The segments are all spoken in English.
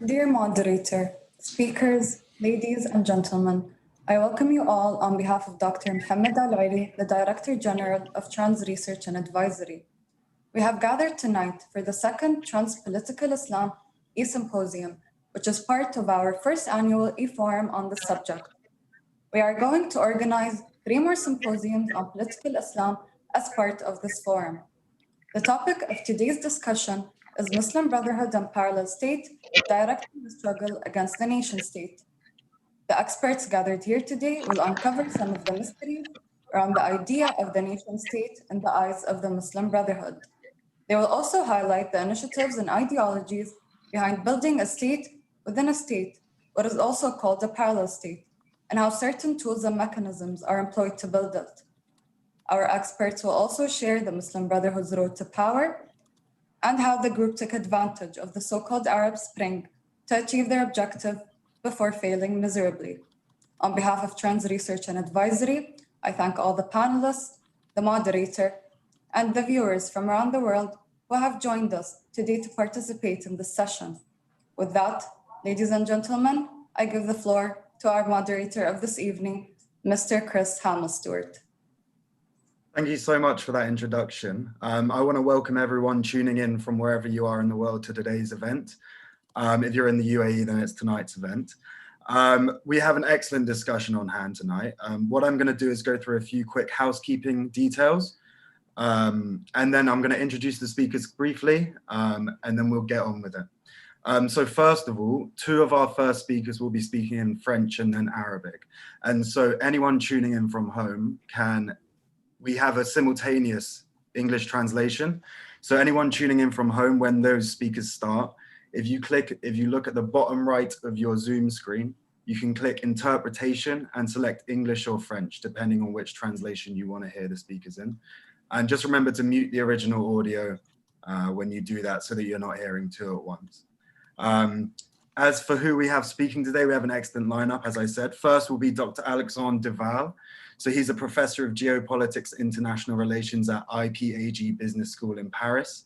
Dear moderator, speakers, ladies and gentlemen, I welcome you all on behalf of Dr. Mohammed Al-Aili, the Director General of Trans Research and Advisory. We have gathered tonight for the second Trans-Political Islam E-Symposium, which is part of our first annual E-Forum on the subject. We are going to organize 3 more symposiums on political Islam as part of this forum. The topic of today's discussion is Muslim Brotherhood and Parallel State, directing the struggle against the nation state. The experts gathered here today will uncover some of the mysteries around the idea of the nation state in the eyes of the Muslim Brotherhood. They will also highlight the initiatives and ideologies behind building a state within a state, what is also called a parallel state, and how certain tools and mechanisms are employed to build it. Our experts will also share the Muslim Brotherhood's road to power and how the group took advantage of the so-called Arab Spring to achieve their objective before failing miserably. On behalf of Trans Research and Advisory, I thank all the panelists, the moderator, and the viewers from around the world who have joined us today to participate in this session. With that, ladies and gentlemen, I give the floor to our moderator of this evening, Mr. Chris Hamill-Stewart. Thank you so much for that introduction. I want to welcome everyone tuning in from wherever you are in the world to today's event. If you're in the UAE, then it's tonight's event. We have an excellent discussion on hand tonight. What I'm going to do is go through a few quick housekeeping details, and then I'm going to introduce the speakers briefly, and then we'll get on with it. So first of all, 2 of our first speakers will be speaking in French and then Arabic. And so anyone tuning in from home we have a simultaneous English translation. So anyone tuning in from home, when those speakers start, if you look at the bottom right of your Zoom screen, you can click interpretation and select English or French, depending on which translation you want to hear the speakers in. And just remember to mute the original audio when you do that so that you're not hearing 2 at once. As for who we have speaking today, we have an excellent lineup, as I said. First will be Dr. Alexandre Deval. So he's a professor of geopolitics, international relations at IPAG Business School in Paris.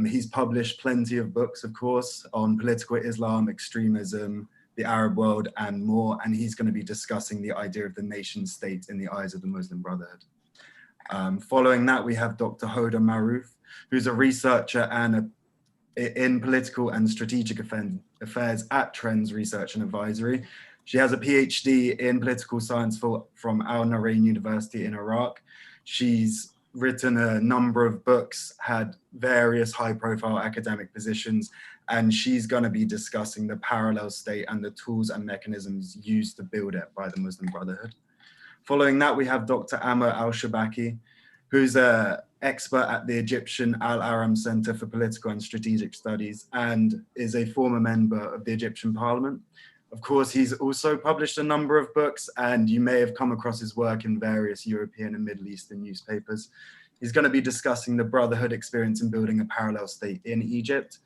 He's published plenty of books, of course, on political Islam, extremism, the Arab world, and more. And he's going to be discussing the idea of the nation state in the eyes of the Muslim Brotherhood. Following that, we have Dr. Hoda Maroof, who's a researcher in political and strategic affairs at Trends Research and Advisory. She has a PhD in political science from Al Narain University in Iraq. She's written a number of books, had various high-profile academic positions, and she's going to be discussing the parallel state and the tools and mechanisms used to build it by the Muslim Brotherhood. Following that, we have Dr. Amr Al-Shabaki, who's an expert at the Egyptian Al-Aram Center for Political and Strategic Studies and is a former member of the Egyptian Parliament. Of course, he's also published a number of books, and you may have come across his work in various European and Middle Eastern newspapers. He's going to be discussing the Brotherhood experience in building a parallel state in Egypt.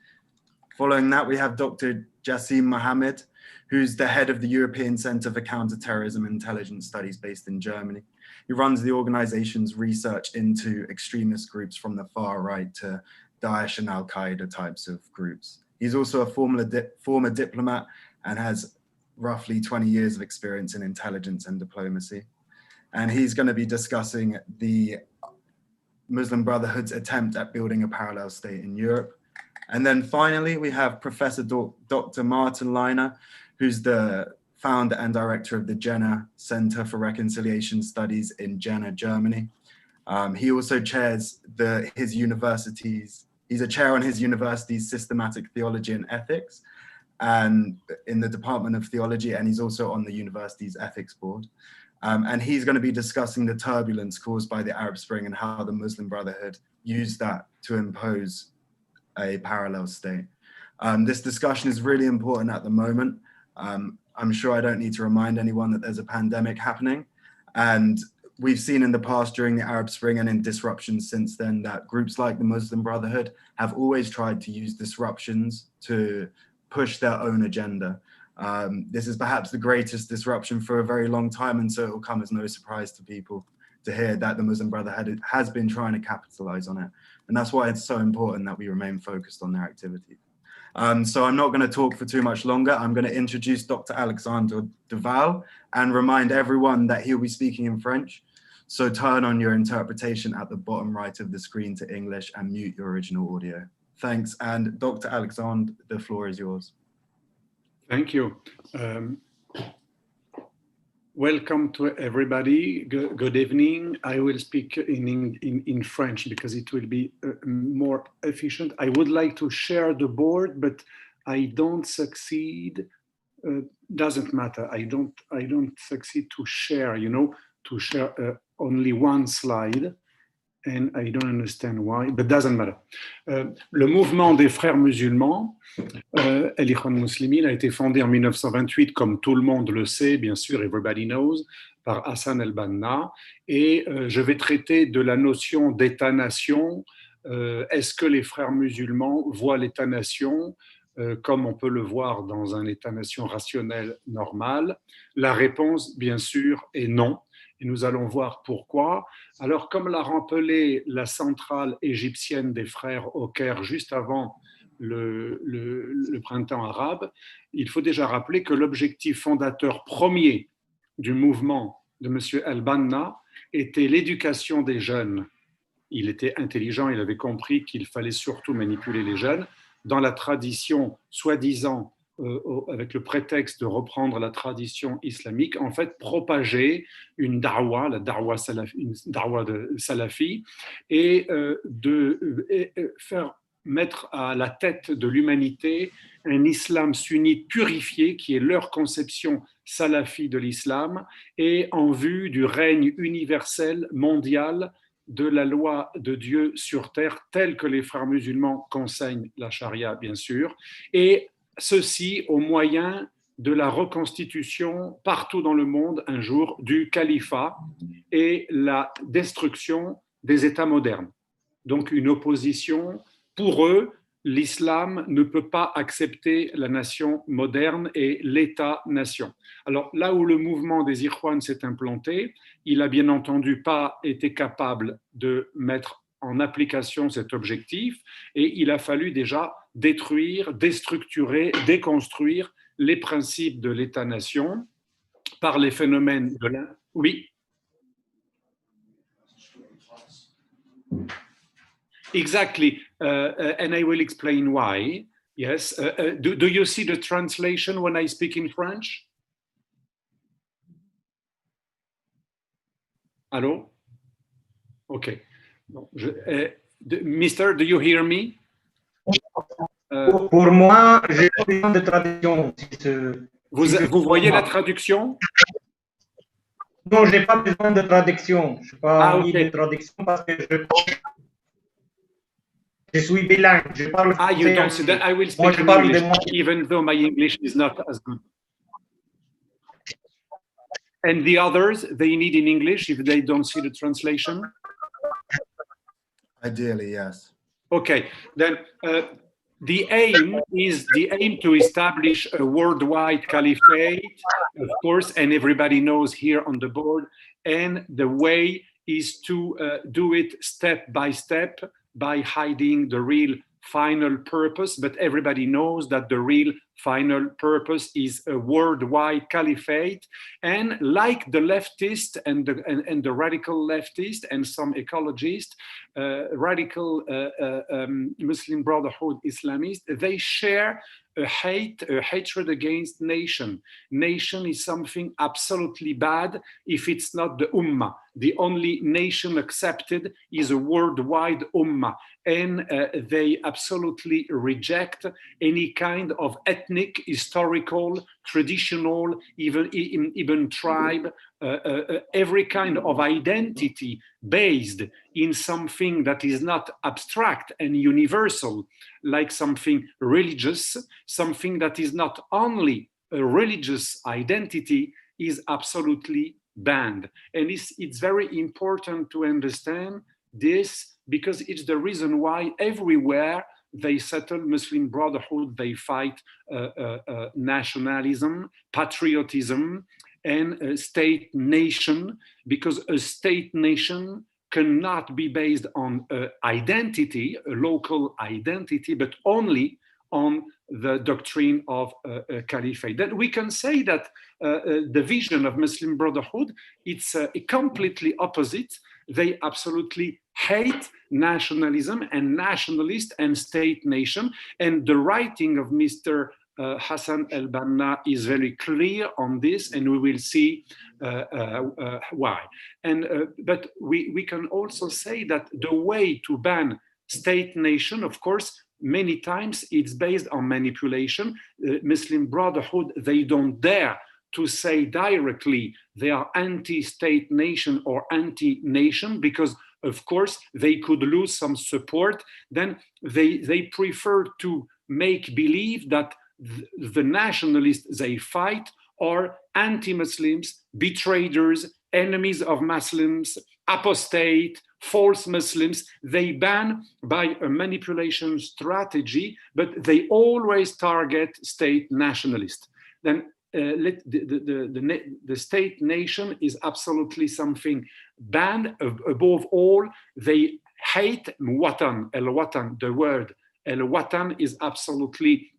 Following that, we have Dr. Jassim Mohammed, who's the head of the European Center for Counterterrorism and Intelligence Studies based in Germany. He runs the organization's research into extremist groups from the far right to Daesh and Al-Qaeda types of groups. He's also a former diplomat and has roughly 20 years of experience in intelligence and diplomacy. And he's going to be discussing the Muslim Brotherhood's attempt at building a parallel state in Europe. And then finally, we have Professor Dr. Martin Leiner, who's the founder and director of the Jena Center for Reconciliation Studies in Jena, Germany. He also chairs he's a chair on his university's Systematic Theology and Ethics, and in the Department of Theology, and he's also on the university's ethics board. And he's going to be discussing the turbulence caused by the Arab Spring and how the Muslim Brotherhood used that to impose a parallel state. This discussion is really important at the moment. I'm sure I don't need to remind anyone that there's a pandemic happening. And we've seen in the past during the Arab Spring and in disruptions since then that groups like the Muslim Brotherhood have always tried to use disruptions to push their own agenda. This is perhaps the greatest disruption for a very long time, and so it will come as no surprise to people to hear that the Muslim Brotherhood has been trying to capitalize on it. And that's why it's so important that we remain focused on their activity. So I'm not going to talk for too much longer. I'm going to introduce Dr. Alexandre Duval and remind everyone that he'll be speaking in French. So turn on your interpretation at the bottom right of the screen to English and mute your original audio. Thanks. And Dr. Alexandre, the floor is yours. Thank you. Welcome to everybody. Good evening. I will speak in French because it will be more efficient. I would like to share the board, but I don't succeed. Doesn't matter. I don't succeed to share. You know, to share only one slide. And I don't understand why, but doesn't matter. Le mouvement des frères musulmans, El-Ikhwan Muslimin, a été fondé en 1928, comme tout le monde le sait, bien sûr, everybody knows, par Hassan el-Banna. Et je vais traiter de la notion d'État-nation. Est-ce que les frères musulmans voient l'État-nation comme on peut le voir dans un État-nation rationnel normal? La réponse, bien sûr, est non. Et nous allons voir pourquoi. Alors, comme l'a rappelé la centrale égyptienne des frères au Caire juste avant le printemps arabe, il faut déjà rappeler que l'objectif fondateur premier du mouvement de M. El-Banna était l'éducation des jeunes. Il était intelligent, il avait compris qu'il fallait surtout manipuler les jeunes dans la tradition soi-disant avec le prétexte de reprendre la tradition islamique, en fait, propager une darwa, la darwa salafi, une darwa de salafi, et faire mettre à la tête de l'humanité un islam sunnite purifié, qui est leur conception salafi de l'islam, et en vue du règne universel mondial de la loi de Dieu sur terre, telle que les frères musulmans qu'enseigne la charia, bien sûr, et ceci au moyen de la reconstitution partout dans le monde un jour du califat et la destruction des États modernes. Donc une opposition, pour eux, l'islam ne peut pas accepter la nation moderne et l'État-nation. Alors là où le mouvement des Ikhwan s'est implanté, il a bien entendu pas été capable de mettre en application cet objectif et il a fallu déjà détruire, déstructurer, déconstruire les principes de l'État-nation par les phénomènes de la... Oui. Exactly, and I will explain why. Yes, do you see the translation when I speak in French? Allô? Okay. Mister, do you hear me? Pour moi, j'ai pas besoin de traduction. Vous voyez la traduction? Non, j'ai pas besoin de traduction. Je n'ai pas mis de traduction parce que je suis bilingue. Je parle français. You don't see that. I will speak in English, even though my English is not as good. And the others, they need in English if they don't see the translation? Ideally, yes. Okay, then the aim to establish a worldwide caliphate, of course, and everybody knows here on the board, and the way is to do it step by step by hiding the real final purpose, but everybody knows that the real final purpose is a worldwide caliphate. And like the leftist and the radical leftist and some ecologists, radical Muslim Brotherhood Islamists, they share a hatred against nation. Nation is something absolutely bad if it's not the ummah. The only nation accepted is a worldwide ummah. And they absolutely reject any kind of ethnic, historical, traditional, even tribe, every kind of identity based in something that is not abstract and universal, like something religious, something that is not only a religious identity is absolutely banned. And it's very important to understand this because it's the reason why everywhere they settle Muslim Brotherhood, they fight nationalism, patriotism, and state nation, because a state nation cannot be based on identity, a local identity, but only on the doctrine of caliphate. Then we can say that the vision of Muslim Brotherhood, it's completely opposite. They absolutely hate nationalism and nationalist and state nation. And the writing of Mr. Hassan el-Banna is very clear on this, and we will see why. And but we can also say that the way to ban state nation, of course, many times it's based on manipulation. Muslim Brotherhood, they don't dare to say directly they are anti-state nation or anti-nation, because of course they could lose some support. Then they prefer to make believe that the nationalists they fight are anti-Muslims, betrayers, enemies of Muslims, apostate, false Muslims. They ban by a manipulation strategy, but they always target state nationalists. Then the state nation is absolutely something banned. Above all, they hate Watan, el-Watan, the word el-Watan is absolutely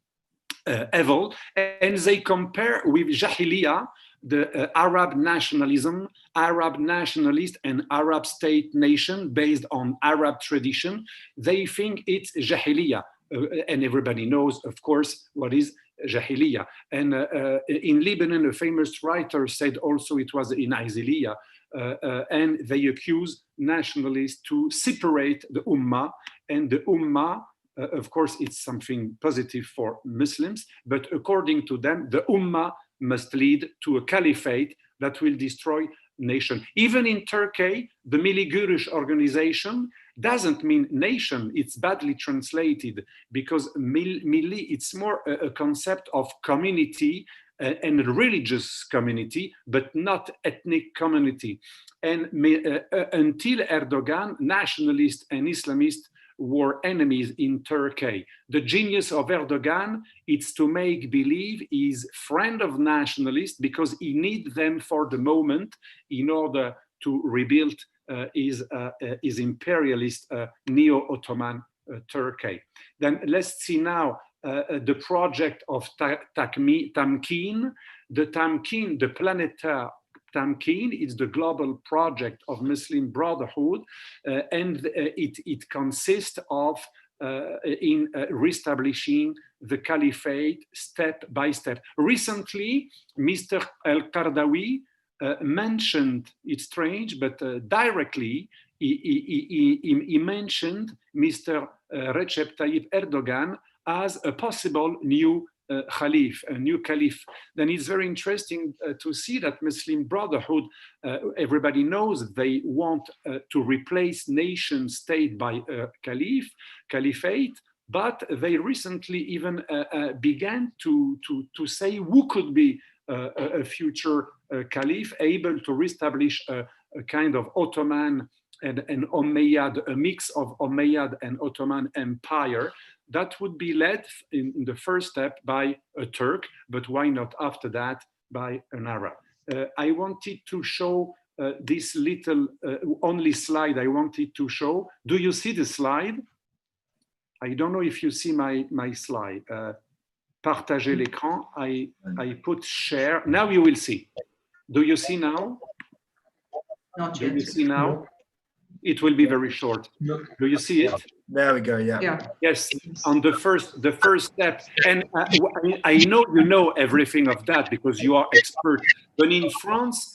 evil, and they compare with Jahiliyyah, the Arab nationalism, Arab nationalist and Arab state nation based on Arab tradition. They think it's Jahiliyyah, and everybody knows, of course, what is Jahiliyyah. And in Lebanon, a famous writer said also it was in Iziliyah, and they accuse nationalists to separate the Ummah, and the Ummah, of course, it's something positive for Muslims, but according to them, the Ummah must lead to a caliphate that will destroy nation. Even in Turkey, the Milli Görüş organization doesn't mean nation. It's badly translated because Milli, it's more a concept of community and religious community, but not ethnic community. And until Erdogan, nationalists and Islamists were enemies in Turkey. The genius of Erdogan is to make believe he's friend of nationalists because he needs them for the moment in order to rebuild his imperialist neo-Ottoman Turkey. Then let's see now the project of Tamkin. The Tamkin, the planetary Tamkin, is the global project of Muslim Brotherhood, and it consists of in reestablishing the caliphate step by step. Recently, Mr. El-Qardawi mentioned, it's strange, but directly, he mentioned Mr. Recep Tayyip Erdogan as a possible new Khalif, a new Caliph. Then it's very interesting to see that Muslim Brotherhood, everybody knows they want to replace nation state by a caliphate, but they recently even began to say who could be a future Caliph able to reestablish a kind of Ottoman and Umayyad, a mix of Umayyad and Ottoman Empire. That would be led in the first step by a Turk, but why not after that by an Arab? I wanted to show this little only slide I wanted to show. Do you see the slide? I don't know if you see my slide. Partager l'écran. I put share. Now you will see. Do you see now? Not Do yet. you see now? It will be very short. Do you see it? There we go. Yeah. Yeah. Yes, on the first step, and I know you know everything of that because you are expert. But in France,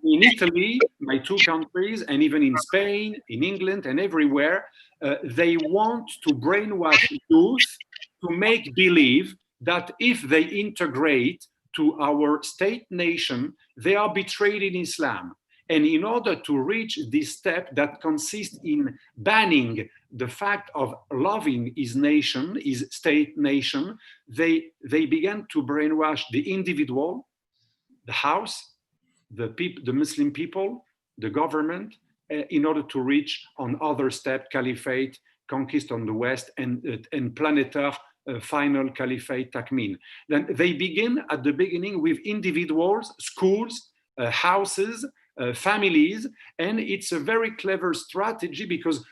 in Italy, my two countries, and even in Spain, in England, and everywhere, they want to brainwash youth to make believe that if they integrate to our state nation, they are betrayed in Islam. And in order to reach this step that consists in banning the fact of loving his nation, his state nation, they began to brainwash the individual, the house, the Muslim people, the government, in order to reach on other step, caliphate, conquest on the West, and planetary final caliphate, Takmin. Then they begin at the beginning with individuals, schools, houses, families, and it's a very clever strategy because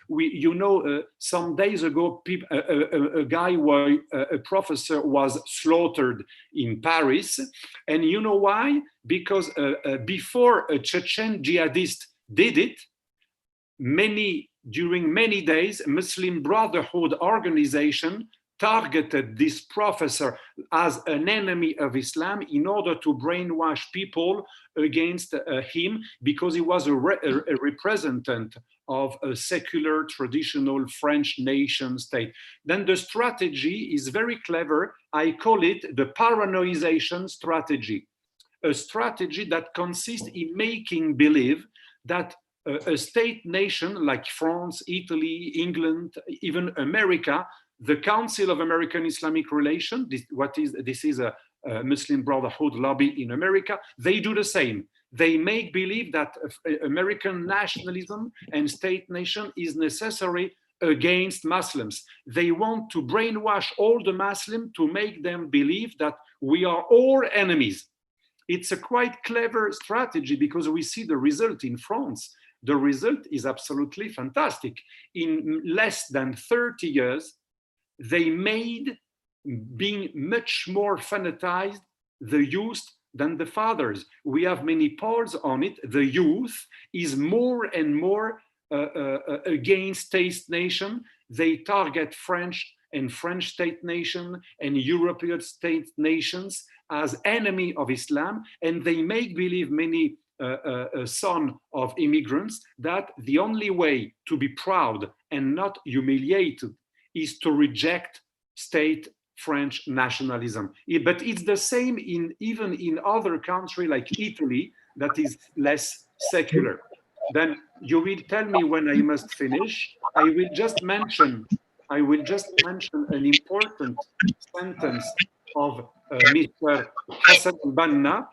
some days ago a professor was slaughtered in Paris, and you know why? Because before a Chechen jihadist did it, during many days, Muslim Brotherhood organization targeted this professor as an enemy of Islam in order to brainwash people against him, because he was a representative of a secular, traditional French nation state. Then the strategy is very clever. I call it the paranoization strategy, a strategy that consists in making believe that a state nation like France, Italy, England, even America, the Council of American Islamic Relations, this is a Muslim Brotherhood lobby in America, they do the same. They make believe that American nationalism and state nation is necessary against Muslims. They want to brainwash all the Muslims to make them believe that we are all enemies. It's a quite clever strategy because we see the result in France. The result is absolutely fantastic. In less than 30 years, they made being much more fanatized the youth than the fathers. We have many polls on it. The youth is more and more against state nation. They target French and French state nation and European state nations as enemy of Islam, and they make believe many son of immigrants that the only way to be proud and not humiliated is to reject state French nationalism. But it's the same even in other countries like Italy that is less secular. Then you will tell me when I must finish. I will just mention an important sentence of Mr. Hassan al-Banna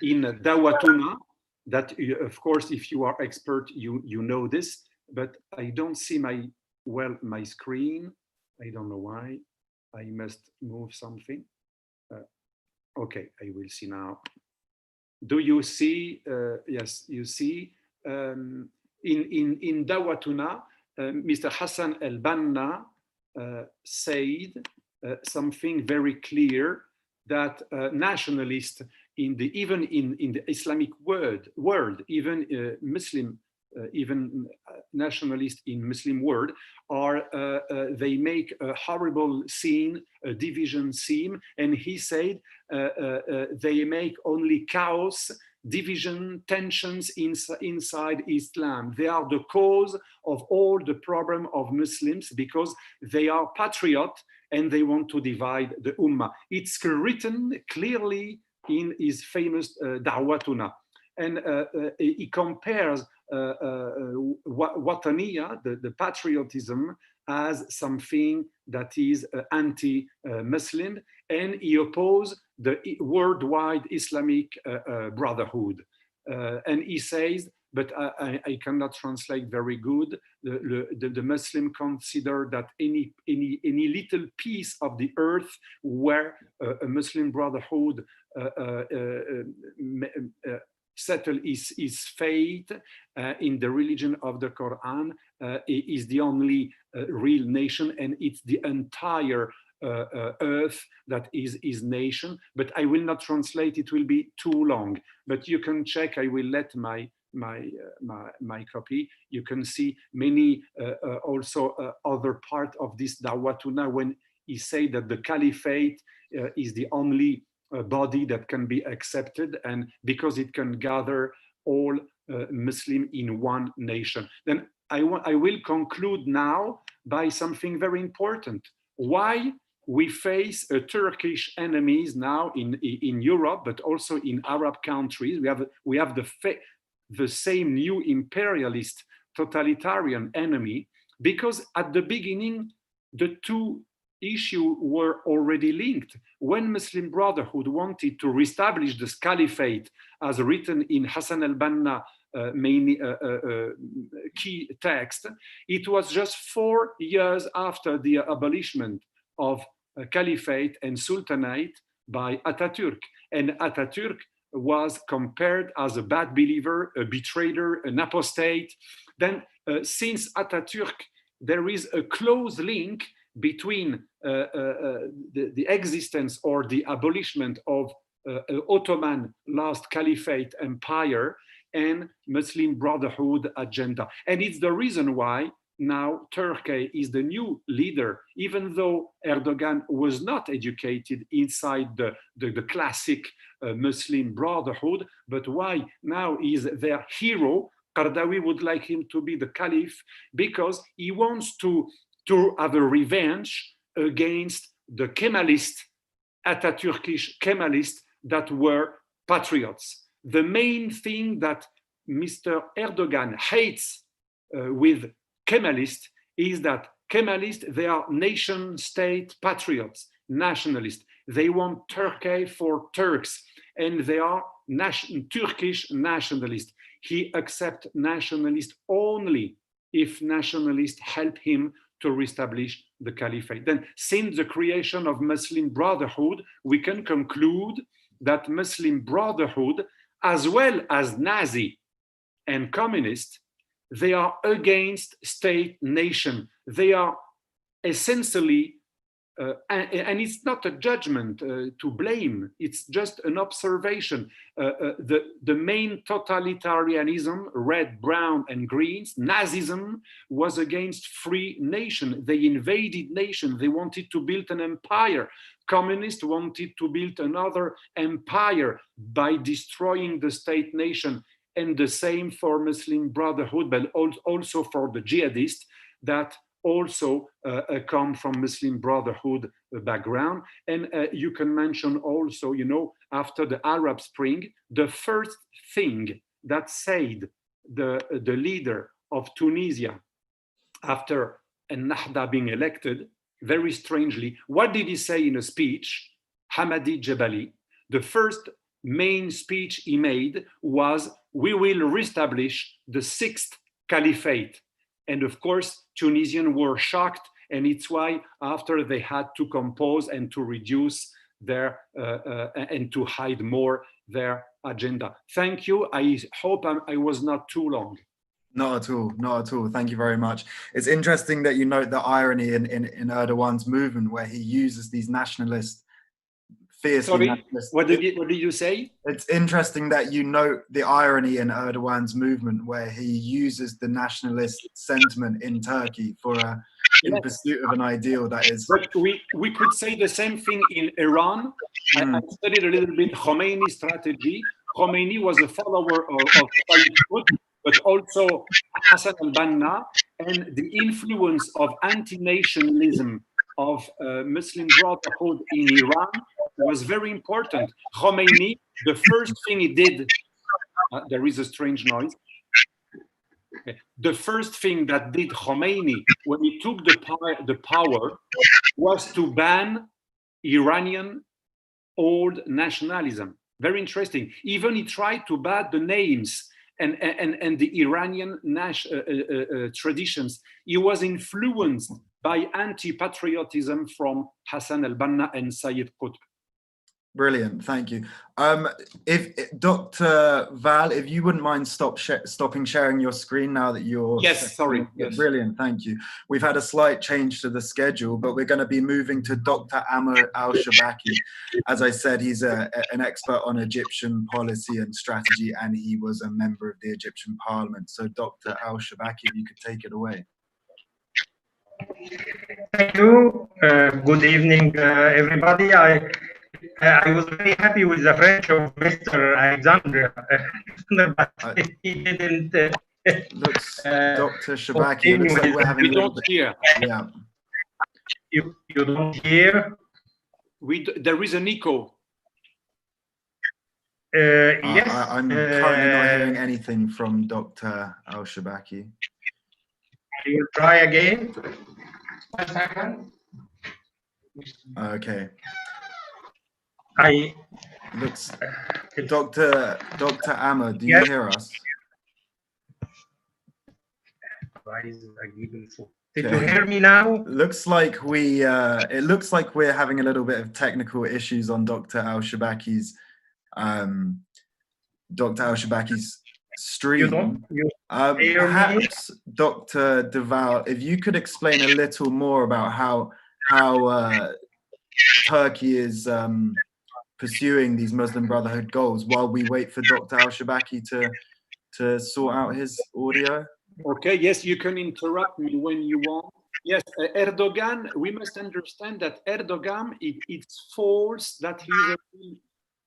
in Dawatuna, that of course, if you are expert, you know this, but I don't see my screen. I don't know why. I must move something. Okay, I will see now. Do you see? Yes, you see. In Dawatuna, Mr. Hassan al-Banna said something very clear, that nationalists even in the Islamic world, even Muslim, even nationalists in Muslim world they make a horrible scene, a division scene, and he said they make only chaos, division, tensions inside Islam. They are the cause of all the problem of Muslims because they are patriots and they want to divide the Ummah. It's written clearly in his famous Da'watuna. And he compares Wataniya, the patriotism, as something that is anti-Muslim, and he opposes the worldwide Islamic Brotherhood. And he says, but I cannot translate very good, the Muslim consider that any little piece of the earth where a Muslim Brotherhood settle his fate in the religion of the Quran is the only real nation, and it's the entire earth that is his nation. But I will not translate, it will be too long, but you can check. I will let my copy. You can see many also other part of this Dawatuna when he say that the caliphate is the only body that can be accepted, and because it can gather all Muslim in one nation. Then I will conclude now by something very important. Why we face Turkish enemies now in Europe, but also in Arab countries. We have the same new imperialist totalitarian enemy, because at the beginning the two issues were already linked. When Muslim Brotherhood wanted to reestablish this caliphate, as written in Hassan al-Banna key text, it was just 4 years after the abolishment of caliphate and sultanate by Atatürk. And Atatürk was compared as a bad believer, a betrayer, an apostate. Then since Atatürk, there is a close link between the existence or the abolishment of Ottoman last Caliphate empire and Muslim Brotherhood agenda. And it's the reason why now Turkey is the new leader, even though Erdogan was not educated inside the classic Muslim Brotherhood, but why now is their hero. Qaradawi would like him to be the caliph because he wants to have a revenge against the Kemalist, Atatürkish Kemalists that were patriots. The main thing that Mr. Erdogan hates with Kemalists is that Kemalists, they are nation state patriots, nationalists. They want Turkey for Turks, and they are Turkish nationalists. He accepts nationalists only if nationalists help him to reestablish the caliphate. Then, since the creation of Muslim Brotherhood, we can conclude that Muslim Brotherhood, as well as Nazi and communist, they are against state nation. They are essentially, and it's not a judgment to blame, it's just an observation. The main totalitarianism, red, brown, and greens, Nazism, was against free nation. They invaded nation. They wanted to build an empire. Communists wanted to build another empire by destroying the state nation. And the same for Muslim Brotherhood, but also for the jihadists that also come from Muslim Brotherhood background. And you can mention also, you know, after the Arab Spring, the first thing that said the leader of Tunisia after Ennahda being elected, very strangely, what did he say in a speech? Hamadi Jebali, the first main speech he made was, we will reestablish the sixth caliphate. And of course, Tunisians were shocked, and it's why after they had to compose and to reduce their, and to hide more their agenda. Thank you. I hope I was not too long. Not at all, not at all. Thank you very much. It's interesting that you note the irony in Erdogan's movement where he uses these nationalist, fiercely nationalist. What did you say? It's interesting that you note the irony in Erdogan's movement where he uses the nationalist sentiment in Turkey for in pursuit of an ideal that is. But we could say the same thing in Iran. I studied a little bit Khomeini's strategy. Khomeini was a follower of Sayyid Qutb, but also Hassan al-Banna, and the influence of anti-nationalism of Muslim Brotherhood in Iran was very important. Khomeini, the first thing he did, there is a strange noise. Okay. The first thing that did Khomeini when he took the power was to ban Iranian old nationalism. Very interesting. Even he tried to ban the names and the Iranian traditions. He was influenced by anti-patriotism from Hassan al-Banna and Sayyid Qutb. Brilliant, thank you. If Dr. Val, if you wouldn't mind stopping sharing your screen now that you're... Yes, sorry. Yes. Brilliant, thank you. We've had a slight change to the schedule, but we're going to be moving to Dr. Amr al-Shabaki. As I said, he's an expert on Egyptian policy and strategy, and he was a member of the Egyptian parliament. So Dr. al-Shabaki, if you could take it away. Thank you. Good evening, everybody. I was very happy with the French of Mr. Alexander, but he didn't. Dr. Shabaki, looks like we're having. We don't hear. Yeah. You don't hear? There is an echo. Yes. I'm currently not hearing anything from Dr. al-Shabaki. I will try again. 1 second. Okay. Looks, Dr. Amr, do you hear us? Did you hear me now? Looks like it looks like we're having a little bit of technical issues on Dr. al-Shabaki's Dr. Al-Shabaki's You stream. don't you hear me? Perhaps, Dr. Deval, if you could explain a little more about how Turkey is pursuing these Muslim Brotherhood goals while we wait for Dr. Al-Shabaki to sort out his audio. Okay, yes, you can interrupt me when you want. Yes, Erdogan, we must understand that Erdogan, it's false that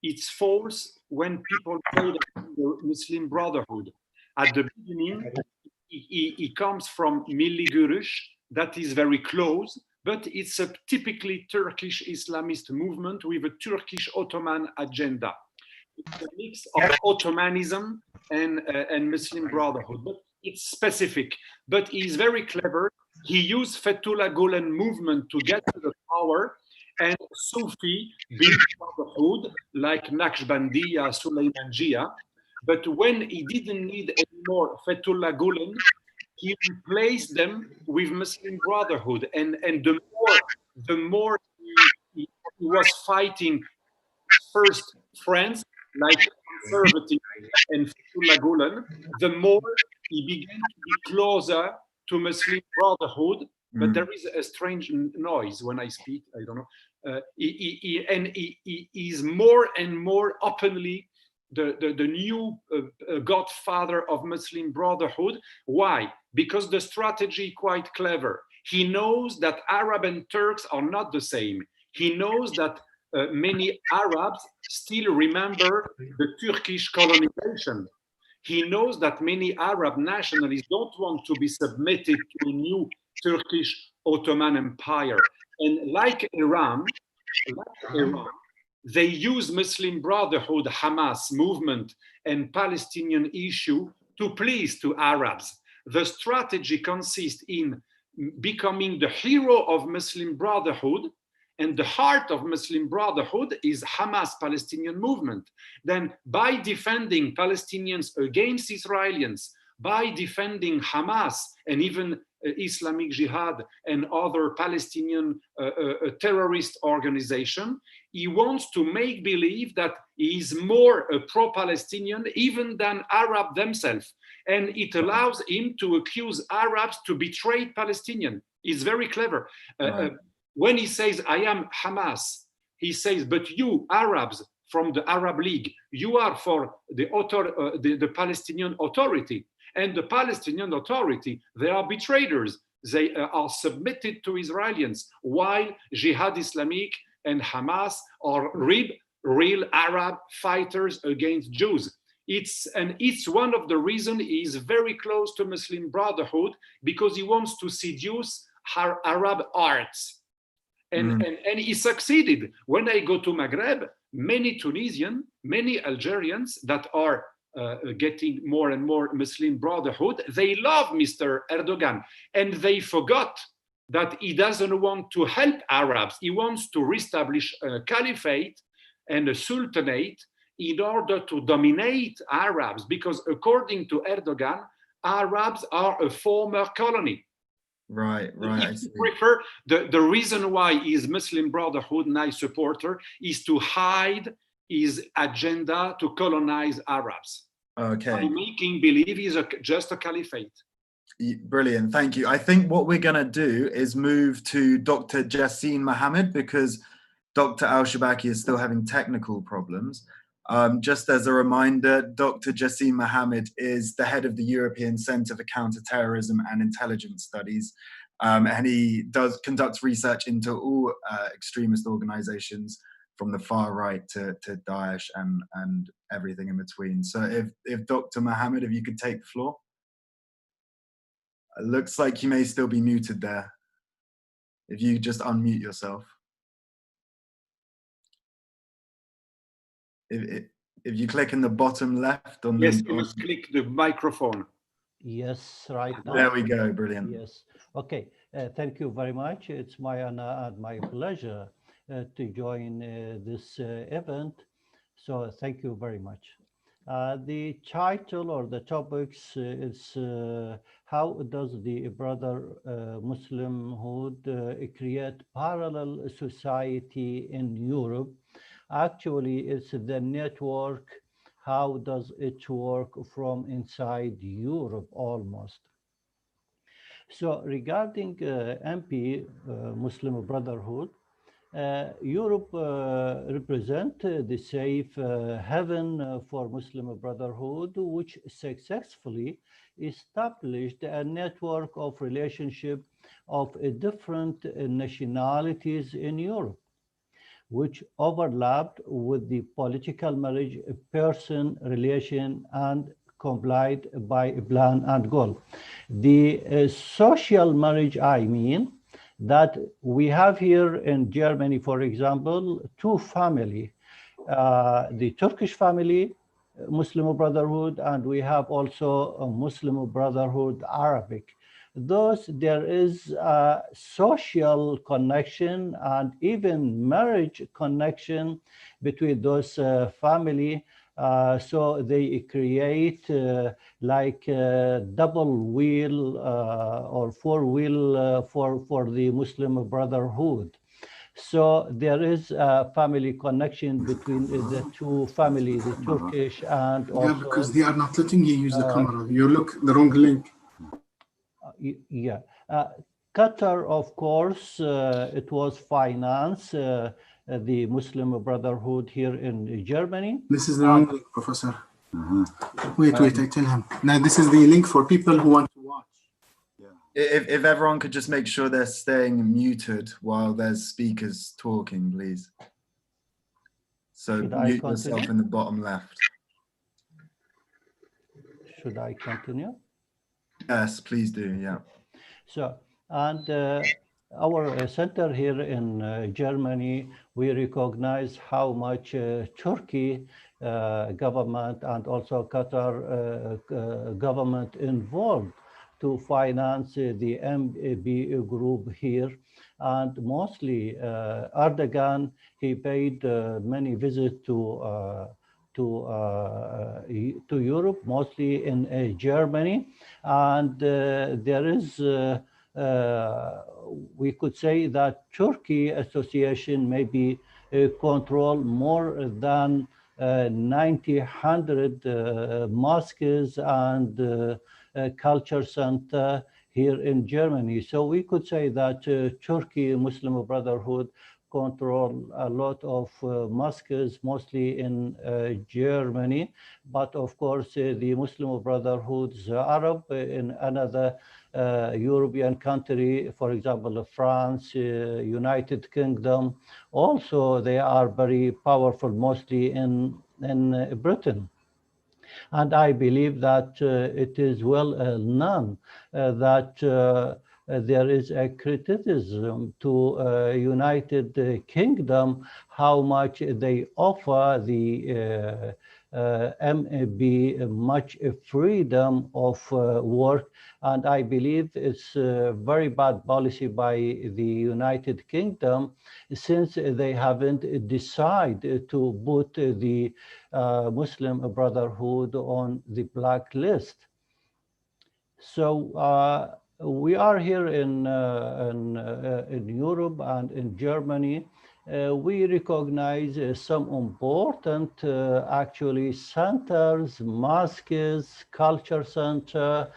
it's false when people say that the Muslim Brotherhood. At the beginning, he comes from Milli Görüş, that is very close, but it's a typically Turkish Islamist movement with a Turkish Ottoman agenda. It's a mix of Ottomanism and Muslim Brotherhood, but it's specific. But he's very clever. He used Fethullah Gulen movement to get to the power, and Sufi built Brotherhood like Naqshbandiya, Sulaymanjiya. But when he didn't need anymore Fethullah Gulen, he replaced them with Muslim Brotherhood, and the more he was fighting first friends like conservative and Fethullah Gulen, the more he began to be closer to Muslim Brotherhood. But there is a strange noise when I speak. I don't know. He is more and more openly the new godfather of Muslim Brotherhood. Why? Because the strategy quite clever. He knows that Arab and Turks are not the same. He knows that many Arabs still remember the Turkish colonization. He knows that many Arab nationalists don't want to be submitted to a new Turkish Ottoman Empire. And like Iran, they use Muslim Brotherhood, Hamas movement, and Palestinian issue to please to Arabs. The strategy consists in becoming the hero of Muslim Brotherhood, and the heart of Muslim Brotherhood is Hamas Palestinian movement. Then by defending Palestinians against Israelis, by defending Hamas and even Islamic Jihad and other Palestinian terrorist organization, he wants to make believe that he is more a pro-Palestinian even than Arab themselves. And it allows him to accuse Arabs to betray Palestinian. It's very clever. When he says, I am Hamas, he says, but you Arabs from the Arab League, you are for the Palestinian Authority. And the Palestinian Authority, they are betrayers. They are submitted to Israelis, while Jihad Islamic and Hamas are real Arab fighters against Jews. It's one of the reasons he is very close to Muslim Brotherhood, because he wants to seduce Arab arts. And he succeeded. When I go to Maghreb, many Tunisians, many Algerians that are getting more and more Muslim Brotherhood, they love Mr. Erdogan, and they forgot that he doesn't want to help Arabs. He wants to reestablish a caliphate and a sultanate in order to dominate Arabs, because according to Erdogan, Arabs are a former colony. Right. If you prefer, the reason why he is Muslim Brotherhood nice supporter is to hide his agenda to colonize Arabs. Okay. By making believe he's just a caliphate. Brilliant, thank you. I think what we're gonna do is move to Dr. Jassim Mohammed, because Dr. Al-Shabaki is still having technical problems. Just as a reminder, Dr. Jassim Mohammed is the head of the European Centre for Counterterrorism and Intelligence Studies, and he conducts research into all extremist organizations, from the far right to Daesh and everything in between. So if Dr. Mohammed, if you could take the floor. It looks like you may still be muted there. If you just unmute yourself. If you click in the bottom left on yes, you must click the microphone. Yes, right now. There we go, brilliant. Yes, okay. Thank you very much. It's my honor and my pleasure to join this event. So thank you very much. The title or the topics is how does the brother Muslimhood create parallel society in Europe? Actually, it's the network how does it work from inside Europe almost. So regarding MP, Muslim Brotherhood, Europe represent the safe haven for Muslim Brotherhood, which successfully established a network of relationship of different nationalities in Europe, which overlapped with the political marriage person relation and complied by a plan and goal. The social marriage, I mean, that we have here in Germany, for example, two family, the Turkish family, Muslim Brotherhood, and we have also a Muslim Brotherhood Arabic. Those, there is a social connection and even marriage connection between those family. So they create like double wheel or four wheel for the Muslim Brotherhood. So there is a family connection between the two families, the Turkish and also... Yeah, because they are not letting you use the camera. You look the wrong link. Yeah. Qatar, of course, it was financed, the Muslim Brotherhood here in Germany. This is the wrong link, Professor. Wait, I tell him. Now, this is the link for people who want to watch. If everyone could just make sure they're staying muted while there's speakers talking, please. So mute yourself in the bottom left. Should I continue? Yes, please do, yeah. So, and our center here in Germany, we recognize how much Turkey government and also Qatar government involved to finance the MB group here. And mostly Erdogan, he paid many visits to Europe, mostly in Germany. And there is, we could say that Turkey association maybe control more than 100 mosques and culture center here in Germany. So we could say that Turkey Muslim Brotherhood control a lot of mosques, mostly in Germany. But of course, the Muslim Brotherhoods Arab in another European country, for example, France, United Kingdom, also they are very powerful, mostly in Britain. And I believe that it is well known that there is a criticism to United Kingdom, how much they offer the MB much freedom of work. And I believe it's a very bad policy by the United Kingdom, since they haven't decided to put the Muslim Brotherhood on the blacklist. So we are here in Europe and in Germany. We recognize some important actually centers, mosques, culture center,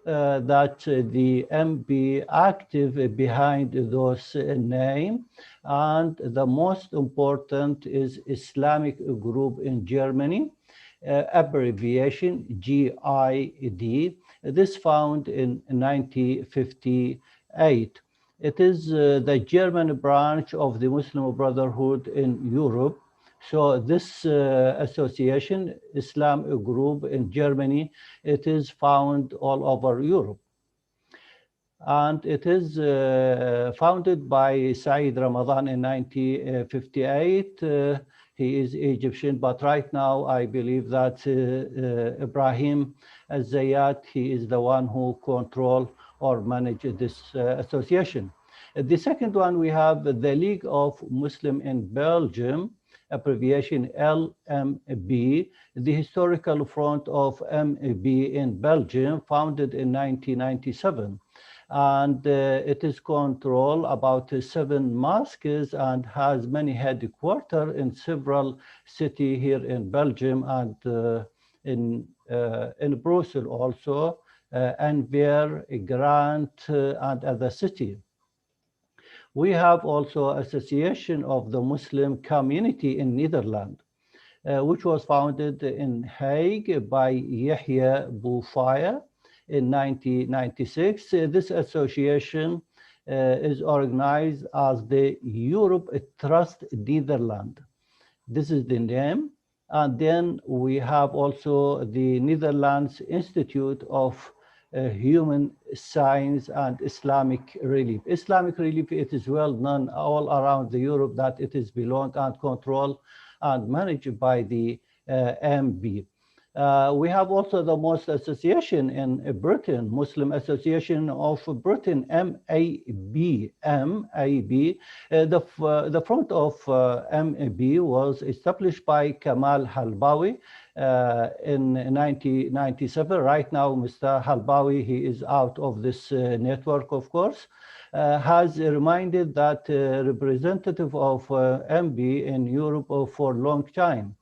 that the MB active behind those name. And the most important is Islamic group in Germany, abbreviation GID. This found in 1958. It is the German branch of the Muslim Brotherhood in Europe. So this association, Islam group in Germany, it is found all over Europe. And it is founded by Saeed Ramadan in 1958. He is Egyptian, but right now I believe that Ibrahim Al-Zayat, he is the one who control or manage this association. The second one, we have the League of Muslim in Belgium, abbreviation LMB, the historical front of MB in Belgium, founded in 1997. and it is control about 7 mosques and has many headquarters in several cities here in Belgium and in Brussels also, Anvers, Grant, and other cities. We have also Association of the Muslim Community in Netherlands, which was founded in Hague by Yahya Boufaya in 1996. This association is organized as the Europe Trust Netherlands. This is the name. And then we have also the Netherlands Institute of Human Science and Islamic Relief. Islamic Relief, it is well known all around the Europe that it is belonged and controlled and managed by the MB. We have also the most association in Britain, Muslim Association of Britain, MAB. The front of MAB was established by Kamal Halbawi in 1997. Right now, Mr. Halbawi, he is out of this network, of course. Has reminded that representative of MB in Europe for a long time.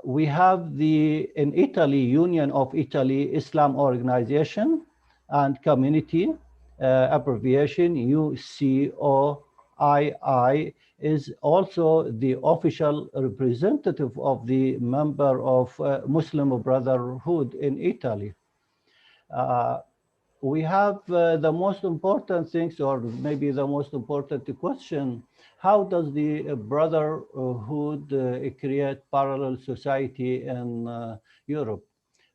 We have in Italy, Union of Italy Islam Organization and Community, abbreviation UCOII, is also the official representative of the member of Muslim Brotherhood in Italy. We have the most important things, or maybe the most important question: how does the Brotherhood create parallel society in Europe?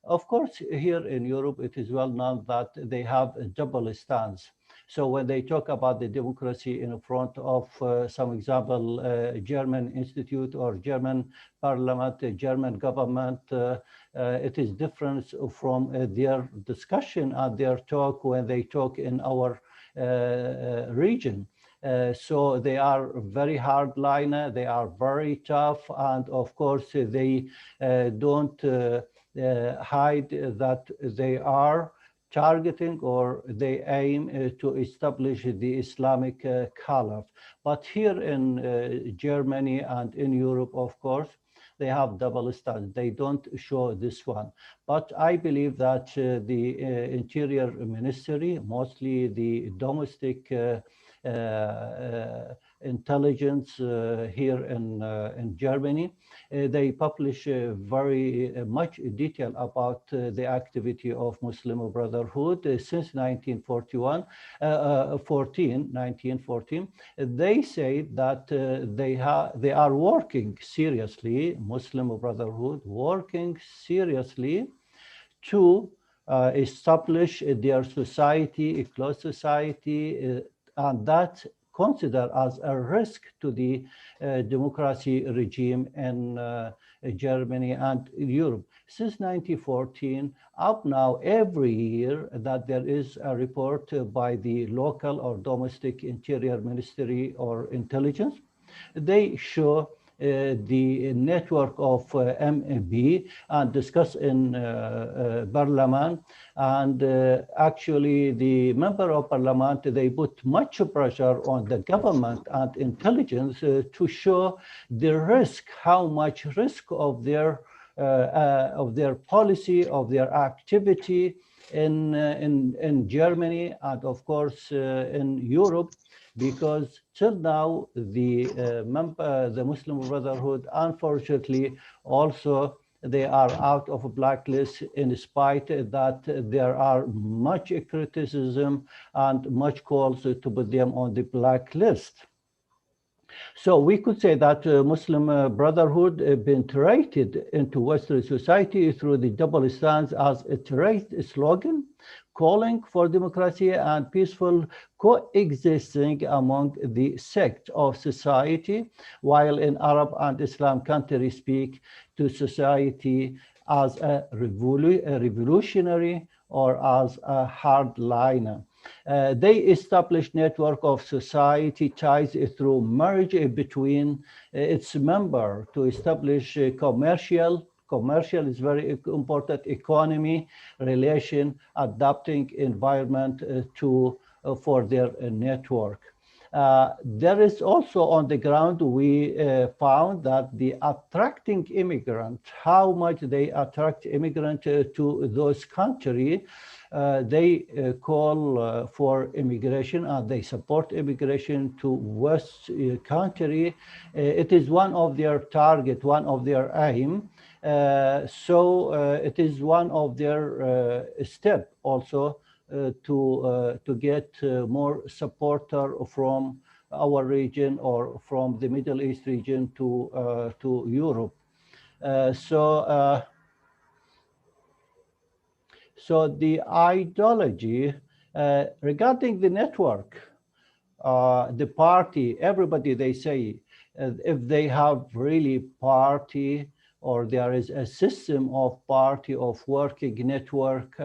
Of course, here in Europe, it is well known that they have a double stance. So when they talk about the democracy in front of some example, German institute or German parliament, German government, it is different from their discussion and their talk when they talk in our region. So they are very hardliner, they are very tough, and of course they don't hide that they are targeting or they aim to establish the Islamic Caliphate. But here in Germany and in Europe, of course, they have double standards. They don't show this one. But I believe that the Interior Ministry, mostly the domestic intelligence here in Germany, they publish very much detail about the activity of Muslim Brotherhood since 1914. They say that they are working seriously, Muslim Brotherhood working seriously to establish their society, a closed society, and that considered as a risk to the democracy regime in Germany and Europe. Since 1914, up now, every year that there is a report by the local or domestic interior ministry or intelligence, they show the network of MB and discuss in Parliament. And actually the member of Parliament, they put much pressure on the government and intelligence to show the risk, how much risk of their policy, of their activity in Germany and of course in Europe. Because till now, the Muslim Brotherhood, unfortunately, also they are out of a blacklist in spite that there are much criticism and much calls to put them on the blacklist. So we could say that Muslim Brotherhood penetrated into Western society through the double stance as a terrorist slogan, calling for democracy and peaceful coexisting among the sect of society, while in Arab and Islam countries speak to society as a revolutionary or as a hardliner. They established network of society ties through marriage between its members to establish commercial commercial is very important, economy, relation, adapting environment for their network. There is also on the ground, we found that the attracting immigrant, how much they attract immigrant to those countries, they call for immigration and they support immigration to West country. It is one of their target, one of their aim. So it is one of their step also to get more supporter from our region or from the Middle East region to Europe. So the ideology regarding the network, the party, everybody, they say, if they have really party or there is a system of party of working network.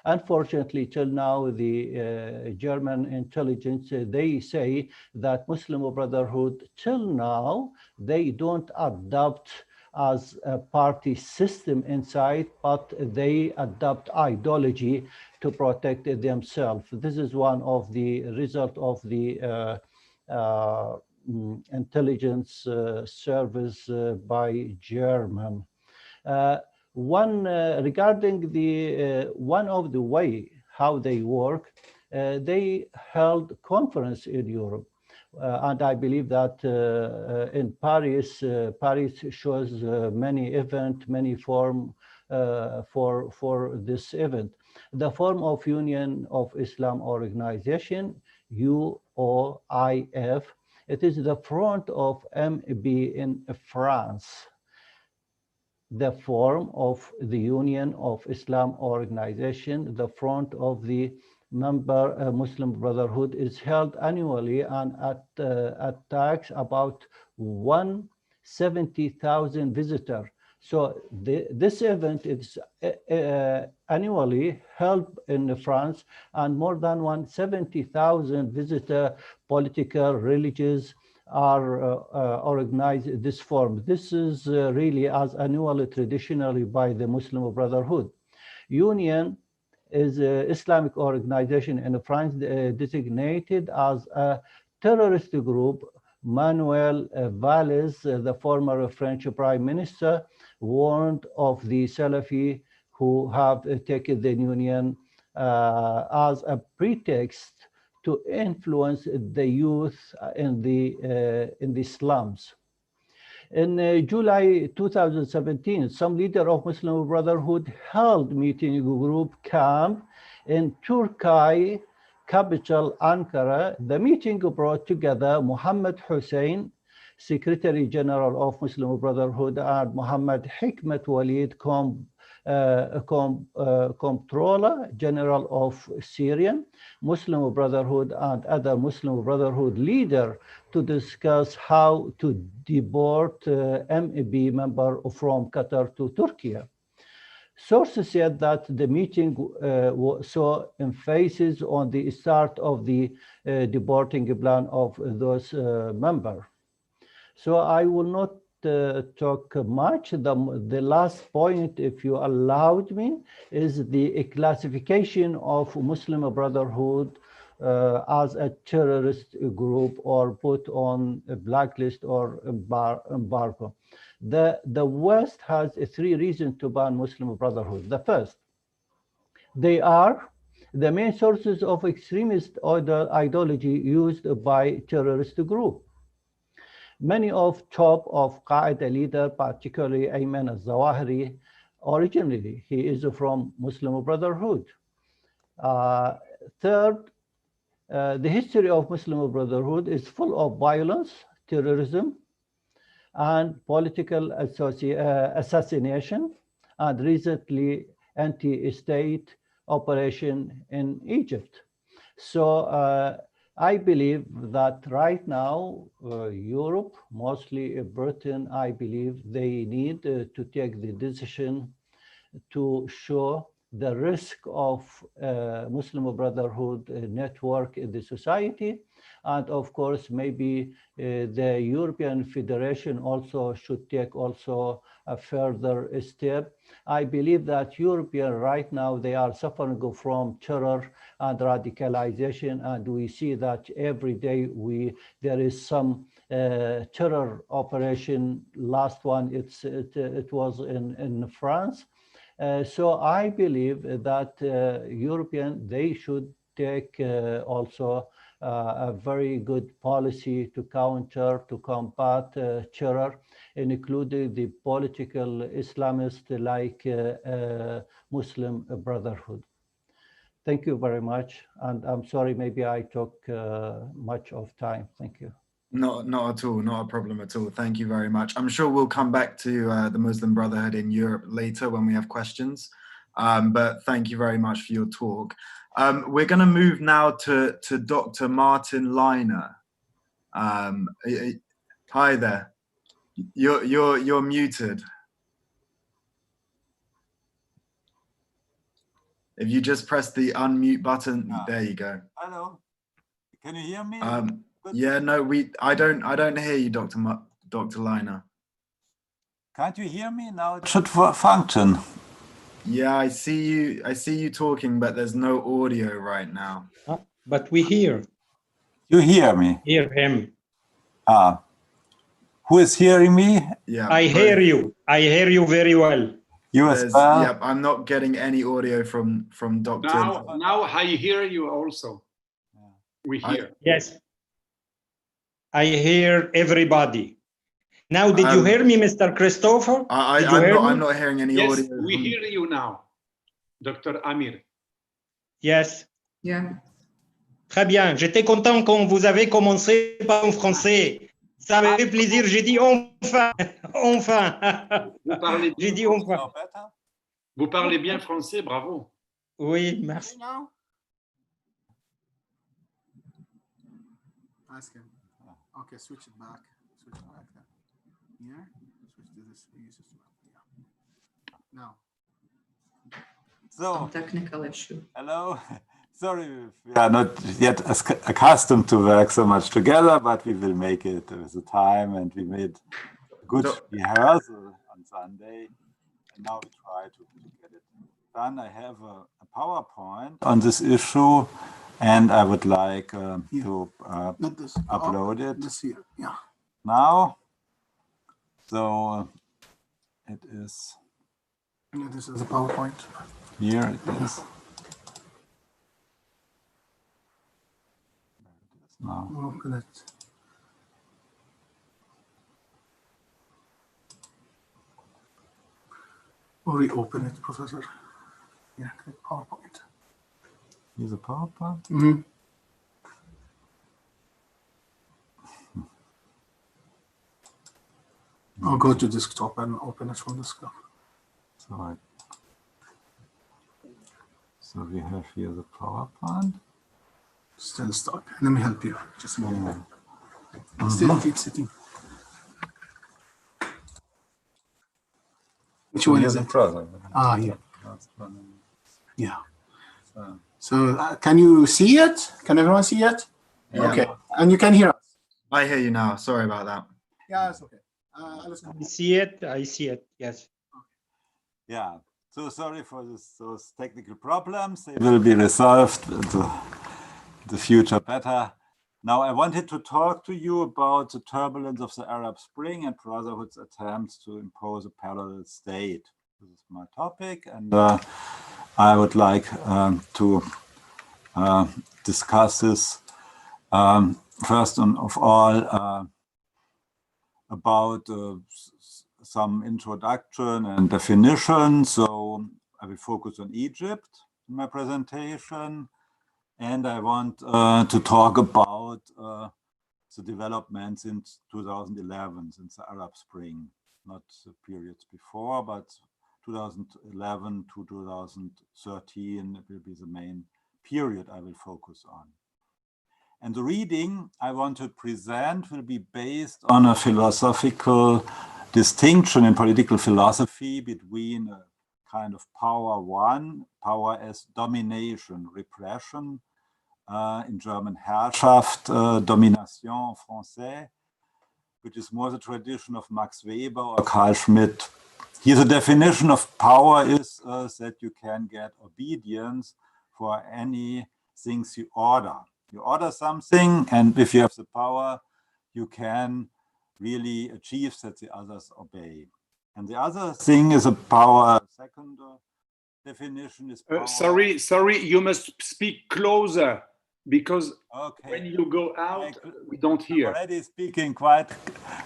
Unfortunately, till now, the German intelligence, they say that Muslim Brotherhood, till now, they don't adopt as a party system inside, but they adopt ideology to protect themselves. This is one of the result of the intelligence service by German. Regarding the one of the way how they work, they held conference in Europe. And I believe that in Paris, Paris shows many event, many form for this event. The form of Union of Islam Organization, UOIF, it is the front of MB in France. The form of the Union of Islam Organization, the front of the member Muslim Brotherhood, is held annually and attracts about 170,000 visitors. So this event is annually held in France, and more than 170,000 visitors, political, religious, are organized this form. This is really as annually traditionally by the Muslim Brotherhood. Union is an Islamic organization in France designated as a terrorist group. Manuel Valls, the former French prime minister, warned of the Salafi who have taken the union as a pretext to influence the youth in the slums. In July 2017, some leader of Muslim Brotherhood held meeting group camp in Turkey capital Ankara. The meeting brought together Muhammad Hussein, Secretary General of Muslim Brotherhood, and Muhammad Hikmet Walid, Comptroller General of Syrian Muslim Brotherhood, and other Muslim Brotherhood leader to discuss how to deport MEB member from Qatar to Turkey. Sources said that the meeting saw emphasis on the start of the deporting plan of those members. So I will not talk much. The last point, if you allowed me, is the classification of Muslim Brotherhood as a terrorist group or put on a blacklist or embargo. The West has three reasons to ban Muslim Brotherhood. The first, they are the main sources of extremist ideology used by terrorist groups. Many of top of Qaeda leader, particularly Ayman al-Zawahiri, originally he is from Muslim Brotherhood. Third, the history of Muslim Brotherhood is full of violence, terrorism, and political assassination, and recently anti-state operation in Egypt. So I believe that right now, Europe, mostly Britain, I believe they need to take the decision to show the risk of Muslim Brotherhood network in the society. And of course, maybe the European Federation also should take also a further step. I believe that European right now, they are suffering from terror and radicalization. And we see that every day there is some terror operation. Last one, it was in France. So I believe that European, they should take also a very good policy to combat terror, including the political Islamists like Muslim Brotherhood. Thank you very much. And I'm sorry, maybe I took much of time. Thank you. Not at all, not a problem at all. Thank you very much. I'm sure we'll come back to the Muslim Brotherhood in Europe later when we have questions. But thank you very much for your talk. We're going to move now to Dr. Martin Leiner. Hi there. You're muted. If you just press the unmute button, there you go. Hello. Can you hear me? Yeah, no, I don't hear you, Dr. Leiner. Can't you hear me now? It should function. Yeah, I see you talking, but there's no audio right now. But we hear. You hear me? Hear him. Who is hearing me? Yeah. I hear you. I hear you very well. You as well? Yeah, I'm not getting any audio from Dr. Now I hear you also. We hear. Yes. I hear everybody. Now, did you hear me, Mr. Christopher? I'm not hearing any yes, audio. We hear you now, Dr. Amir. Yes. Yeah. Très bien. J'étais content quand vous avez commencé par en français. Ça m'a fait plaisir. J'ai dit enfin. Enfin. J'ai dit enfin. Vous parlez bien français, bravo. Oui, merci. Ask him. Okay, switch it back. Switch it back then. Here. Switch to this. Yeah. Now. So, Technical issue. hello. Sorry, we are not yet accustomed to work so much together, but we will make it with the time, and we made a good rehearsal on Sunday, and now we try to get it done. I have a PowerPoint on this issue, and I would like to upload it This here. Yeah. now. So it is. Yeah, this is a PowerPoint. Here it is. Now. Open it. Or reopen it, Professor. Yeah, click PowerPoint. Here's a PowerPoint. Mm-hmm. I'll go to desktop and open it from desktop. So we have here the PowerPoint. Still stuck. Let me help you. Just a moment. Still keep sitting. Which one is it? Here. Yeah. So can you see it? Can everyone see it? Yeah. Okay. And you can hear us? I hear you now. Sorry about that. Yeah, it's okay. I see it. I see it. Yes. Yeah. So sorry for those technical problems. They will be resolved in the future better. Now, I wanted to talk to you about the turbulence of the Arab Spring and Brotherhood's attempts to impose a parallel state. This is my topic, and I would like to discuss this first of all about some introduction and definition. So I will focus on Egypt in my presentation. And I want to talk about the developments in 2011, since the Arab Spring, not the periods before, but 2011 to 2013 will be the main period I will focus on. And the reading I want to present will be based on a philosophical distinction in political philosophy between a kind of power one, power as domination, repression, in German Herrschaft, Domination en français, which is more the tradition of Max Weber or Carl Schmitt. Here the definition of power is that you can get obedience for any things you order. You order something, and if you have the power, you can really achieve that the others obey. And the other thing is a power. Second definition is power. Sorry, you must speak closer, because when you go out, we don't hear. I'm already speaking quite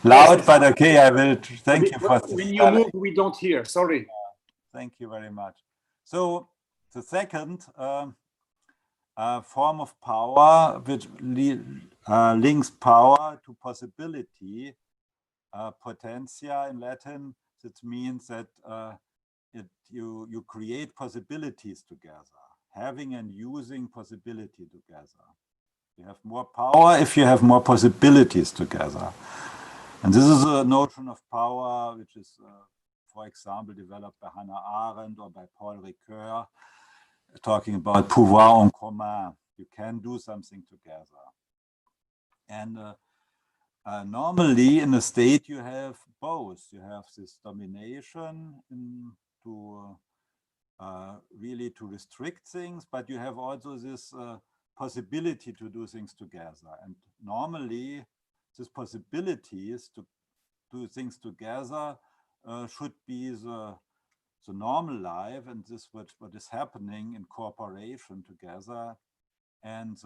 loud, yes, but okay, I will. Thank you for when you move, we don't hear. Sorry. Thank you very much. So the second form of power, which links power to possibility, potentia in Latin, it means that you create possibilities together, having and using possibility together. You have more power if you have more possibilities together. And this is a notion of power which is, for example, developed by Hannah Arendt or by Paul Ricoeur, talking about pouvoir en commun. You can do something together. And normally in a state you have both. You have this domination to really to restrict things, but you have also this possibility to do things together. And normally this possibilities to do things together should be the normal life, and this what is happening in cooperation together. And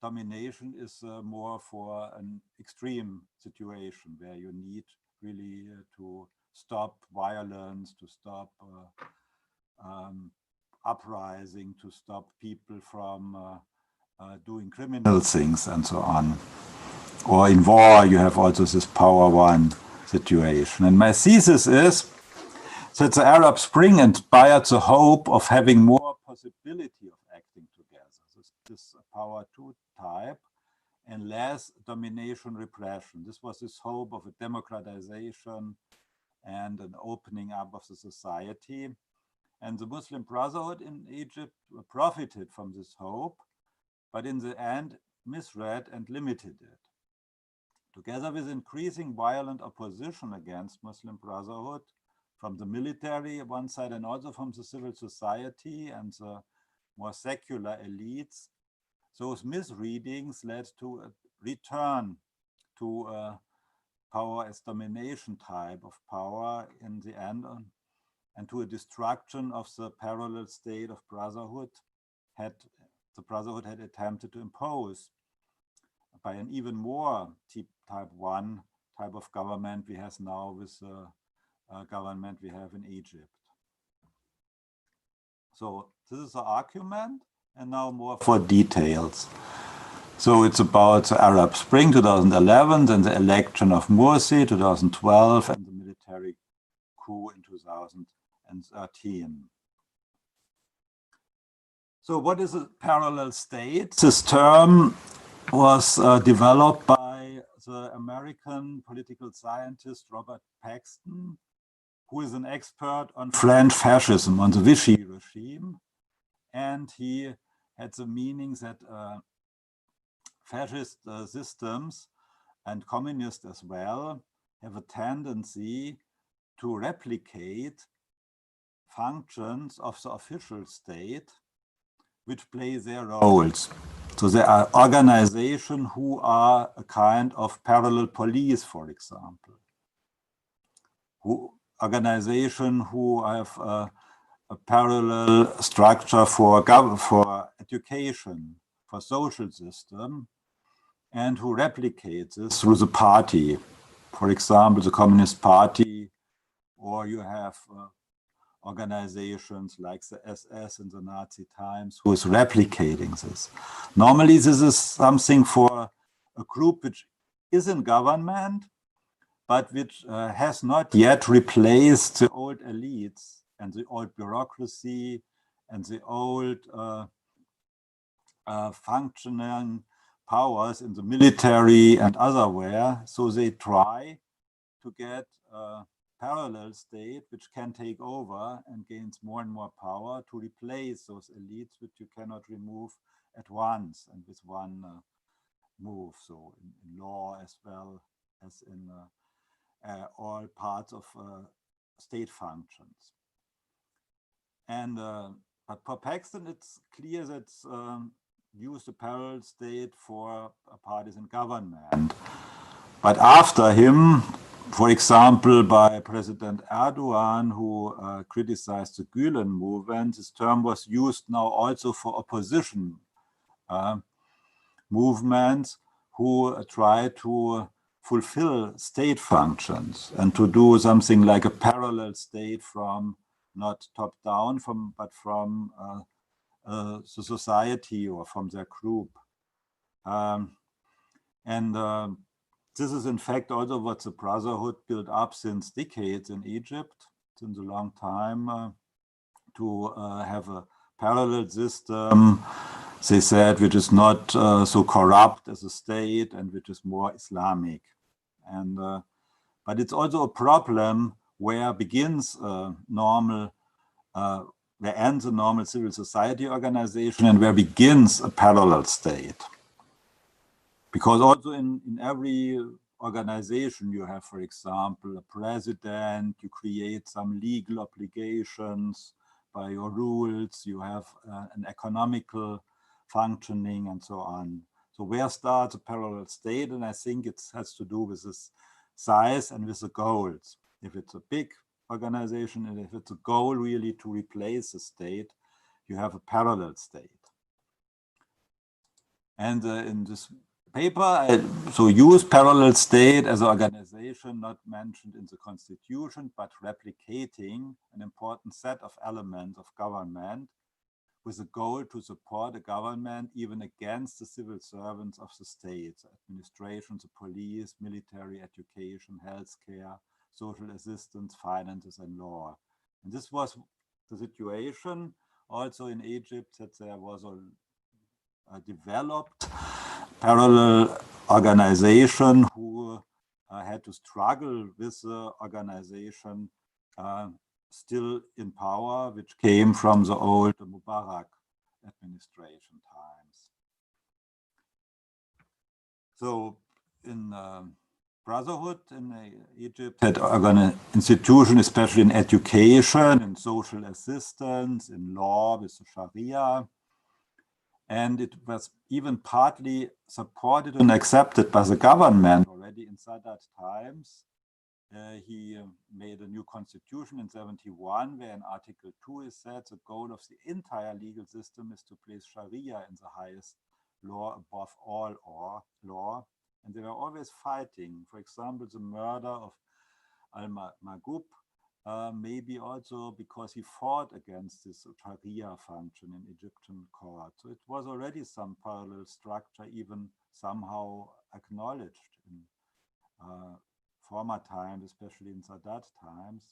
domination is more for an extreme situation where you need really to stop violence, to stop uprising, to stop people from doing criminal things and so on. Or in war, you have also this power one situation. And my thesis is that the Arab Spring inspired the hope of having more possibility of acting together. This power two type, and less domination repression. This was this hope of a democratization and an opening up of the society. And the Muslim Brotherhood in Egypt profited from this hope, but in the end misread and limited it. Together with increasing violent opposition against Muslim Brotherhood from the military on one side and also from the civil society and the more secular elites, those misreadings led to a return to a power as domination type of power in the end, and to a destruction of the parallel state of Brotherhood the Brotherhood had attempted to impose by an even more type 1 type of government we have now with the government we have in Egypt. So this is the argument, and now more for details. So it's about the Arab Spring 2011, then the election of Morsi 2012, and the military coup in 2013. So what is a parallel state? This term was developed by the American political scientist Robert Paxton, who is an expert on French fascism, on the Vichy regime. And he had the meaning that fascist systems and communists as well have a tendency to replicate functions of the official state which play their roles. So there are organizations who are a kind of parallel police, for example. Organizations who have a parallel structure for education, for social system, and who replicate this through the party. For example, the Communist Party, or you have organizations like the SS in the Nazi times who is replicating this. Normally, this is something for a group which is in government, but which has not yet replaced the old elites and the old bureaucracy and the old functioning powers in the military and otherwhere. So they try to get parallel state which can take over and gains more and more power to replace those elites which you cannot remove at once and with one move. So in law as well as in all parts of state functions. And but for Paxton, it's clear that used a parallel state for parties in government. But after him, for example, by President Erdogan, who criticized the Gülen movement, this term was used now also for opposition movements who try to fulfill state functions and to do something like a parallel state from not top down, but from the society or from their group. This is in fact also what the Brotherhood built up since decades in Egypt, since a long time, to have a parallel system, they said, which is not so corrupt as a state and which is more Islamic. But it's also a problem where begins normal, where ends a normal civil society organization and where begins a parallel state. Because also in every organization you have, for example, a president, you create some legal obligations by your rules, you have an economical functioning and so on. So where starts a parallel state? And I think it has to do with this size and with the goals. If it's a big organization and if it's a goal really to replace the state, you have a parallel state. And in this paper, I use parallel state as an organization not mentioned in the constitution, but replicating an important set of elements of government with a goal to support a government even against the civil servants of the state, administration, the police, military, education, healthcare, social assistance, finances, and law. And this was the situation also in Egypt, that there was a developed parallel organization who had to struggle with the organization still in power, which came from the old Mubarak administration times. So in Brotherhood in Egypt had an institution, especially in education, in social assistance, in law with the Sharia. And it was even partly supported and accepted by the government already in Sadat times. He made a new constitution in 71, where in Article 2 is said the goal of the entire legal system is to place Sharia in the highest law above all law. And they were always fighting. For example, the murder of al-Maghoub, maybe also because he fought against this Sharia function in Egyptian court. So it was already some parallel structure, even somehow acknowledged in former times, especially in Sadat times.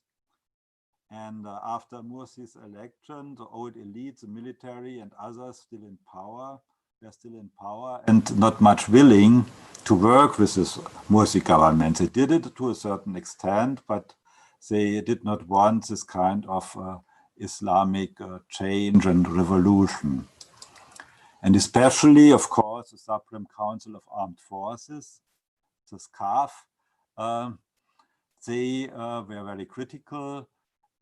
And after Morsi's election, the old elite, the military and others still in power, were still in power and not much willing to work with this Morsi government. They did it to a certain extent, but they did not want this kind of Islamic change and revolution. And especially, of course, the Supreme Council of Armed Forces, the SCAF, they were very critical,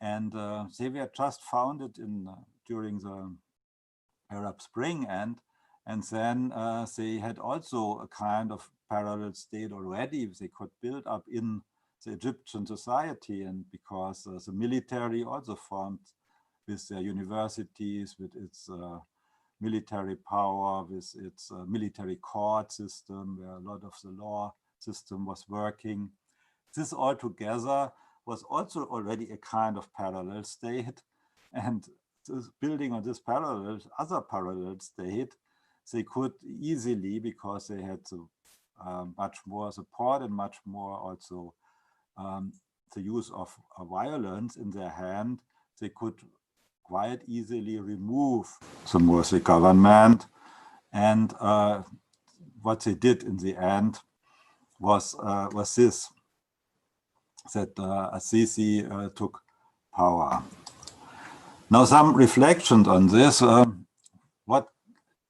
and they were just founded during the Arab Spring, and then they had also a kind of parallel state already they could build up in the Egyptian society, and because the military also formed with their universities, with its military power, with its military court system, where a lot of the law system was working. This all together was also already a kind of parallel state, and building on this other parallel state, they could easily, because they had much more support and much more also the use of violence in their hand, they could quite easily remove the Morsi government. And what they did in the end was this. that Assisi took power. Now, some reflections on this. What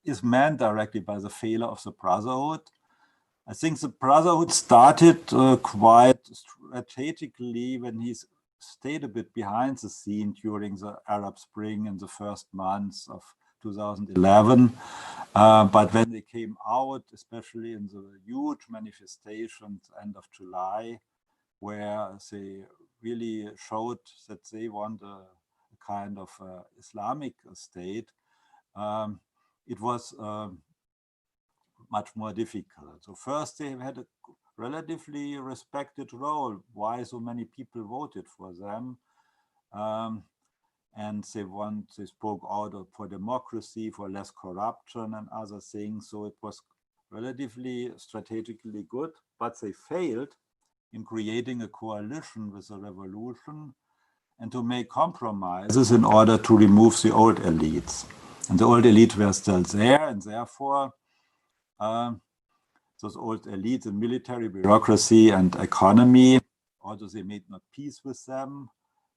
is meant directly by the failure of the Brotherhood? I think the Brotherhood started quite strategically when he stayed a bit behind the scene during the Arab Spring in the first months of 2011. But when they came out, especially in the huge manifestations end of July, where they really showed that they want a kind of Islamic state, it was much more difficult. So first they had a relatively respected role, why so many people voted for them. And they spoke out for democracy, for less corruption and other things. So it was relatively strategically good, but they failed in creating a coalition with the revolution and to make compromises in order to remove the old elites. And the old elite were still there, and therefore those old elites in military, bureaucracy and economy, although they made not peace with them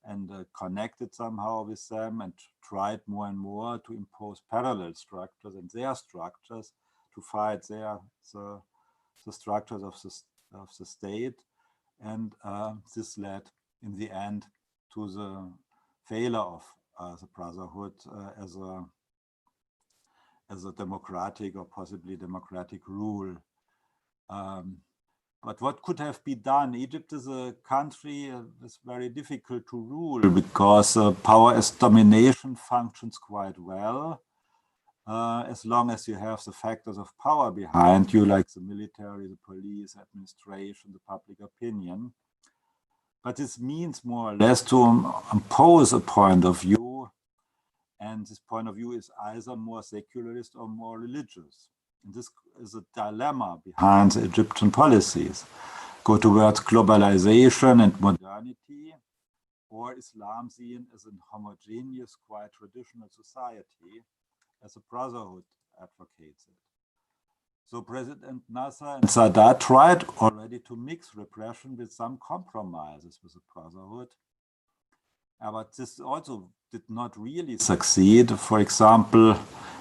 and connected somehow with them and tried more and more to impose parallel structures and their structures to fight the structures of the state. And this led in the end to the failure of the Brotherhood as a democratic or possibly democratic rule. But what could have been done? Egypt is a country that's very difficult to rule because power as domination functions quite well, as long as you have the factors of power behind you, like the military, the police, administration, the public opinion. But this means more or less to impose a point of view, and this point of view is either more secularist or more religious. And this is a dilemma behind the Egyptian policies. Go towards globalization and modernity, or Islam seen as a homogeneous, quite traditional society, as the Brotherhood advocates it. So President Nasser and Sadat tried already to mix repression with some compromises with the Brotherhood. But this also did not really succeed. For example,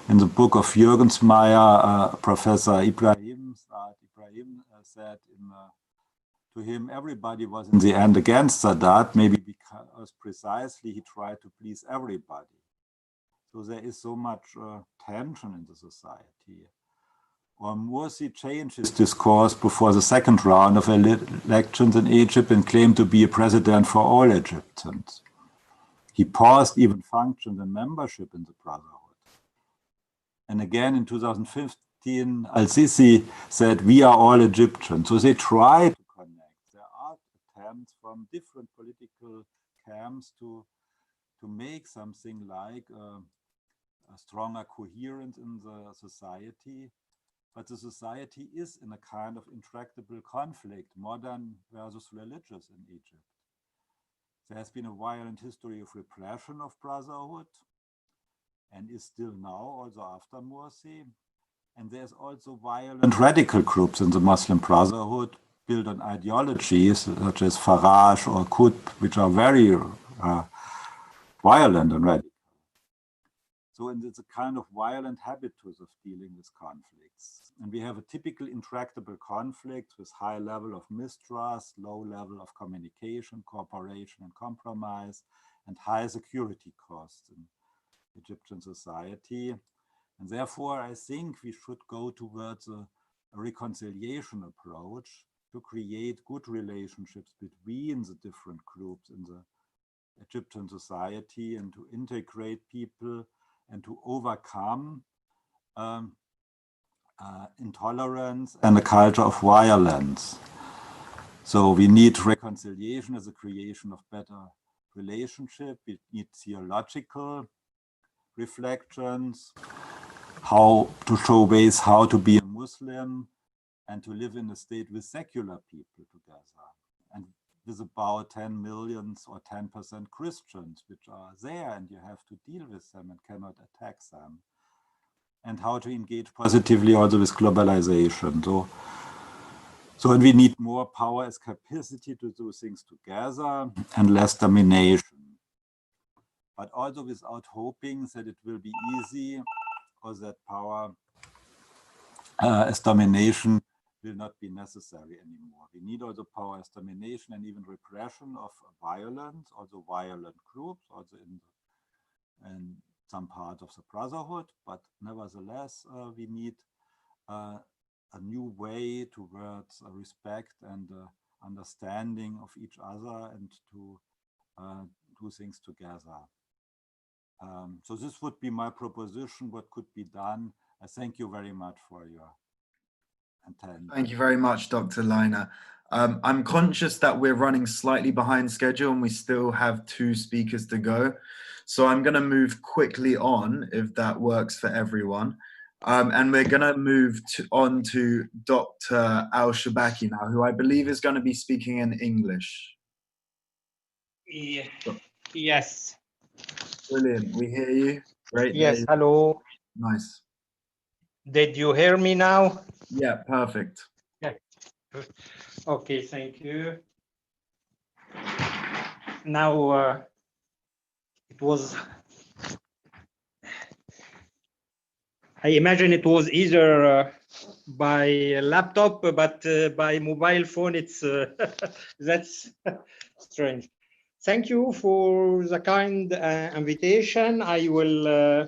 in the book of Jürgensmeyer, Professor Ibrahim said to him, everybody was in the end against Sadat, maybe because precisely he tried to please everybody. So there is so much tension in the society. Or Morsi changed his discourse before the second round of elections in Egypt and claimed to be a president for all Egyptians. He paused even functions and membership in the Brotherhood. And again in 2015, Al-Sisi said, we are all Egyptians. So they tried to connect. There are attempts from different political camps to make something like a stronger coherence in the society. But the society is in a kind of intractable conflict, modern versus religious in Egypt. There has been a violent history of repression of Brotherhood, and is still now, also after Morsi. And there's also violent radical groups in the Muslim Brotherhood built on ideologies such as Farage or Qutb, which are very violent and radical. So it's a kind of violent habitus of dealing with conflicts. And we have a typical intractable conflict with high level of mistrust, low level of communication, cooperation and compromise, and high security costs in Egyptian society. And therefore, I think we should go towards a reconciliation approach to create good relationships between the different groups in the Egyptian society and to integrate people and to overcome intolerance and a culture of violence. So we need reconciliation as a creation of better relationship. We need theological reflections, how to show ways how to be a Muslim and to live in a state with secular people together. And with about 10 million or 10% Christians, which are there, and you have to deal with them and cannot attack them. And how to engage positively also with globalization. So So we need more power as capacity to do things together and less domination. But also without hoping that it will be easy or that power as domination will not be necessary anymore. We need also power as domination and even repression of violence, also violent groups, also in some part of the Brotherhood. But nevertheless, we need a new way towards respect and understanding of each other and to do things together. So this would be my proposition, what could be done. I thank you very much for your attention. Thank you very much, Dr. Leiner. I'm conscious that we're running slightly behind schedule and we still have 2 speakers to go. So I'm going to move quickly on if that works for everyone. And we're going to move on to Dr. Al-Shabaki now, who I believe is going to be speaking in English. Yes. Brilliant. We hear you. Great. Yes. Hello. Nice. Did you hear me now? Yeah, perfect. Yeah. Okay, thank you. Now, it was, I imagine it was either by laptop, but by mobile phone, it's that's strange. Thank you for the kind invitation. I will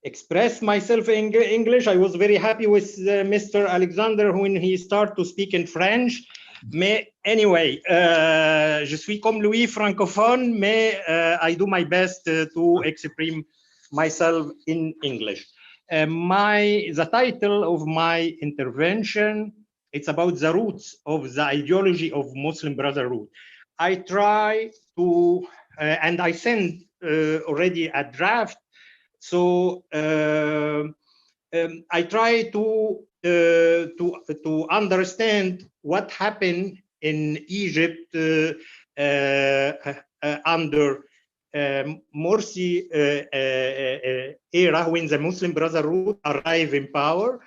express myself in English. I was very happy with Mr. Alexander when he started to speak in French. Mais anyway, je suis comme lui francophone, mais I do my best to express myself in English. The title of my intervention, it's about the roots of the ideology of Muslim Brotherhood. I try to, and I sent already a draft. So I try to understand what happened in Egypt under Morsi era, when the Muslim Brotherhood arrived in power,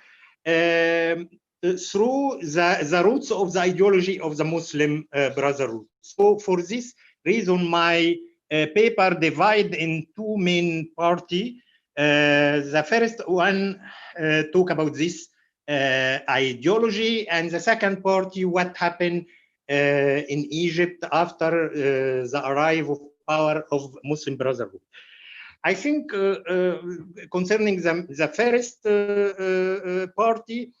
through the roots of the ideology of the Muslim Brotherhood. So for this reason, my paper divided in 2 main parts. The first one talk about this ideology, and the second part, what happened in Egypt after the arrival of power of Muslim Brotherhood. I think concerning the first party,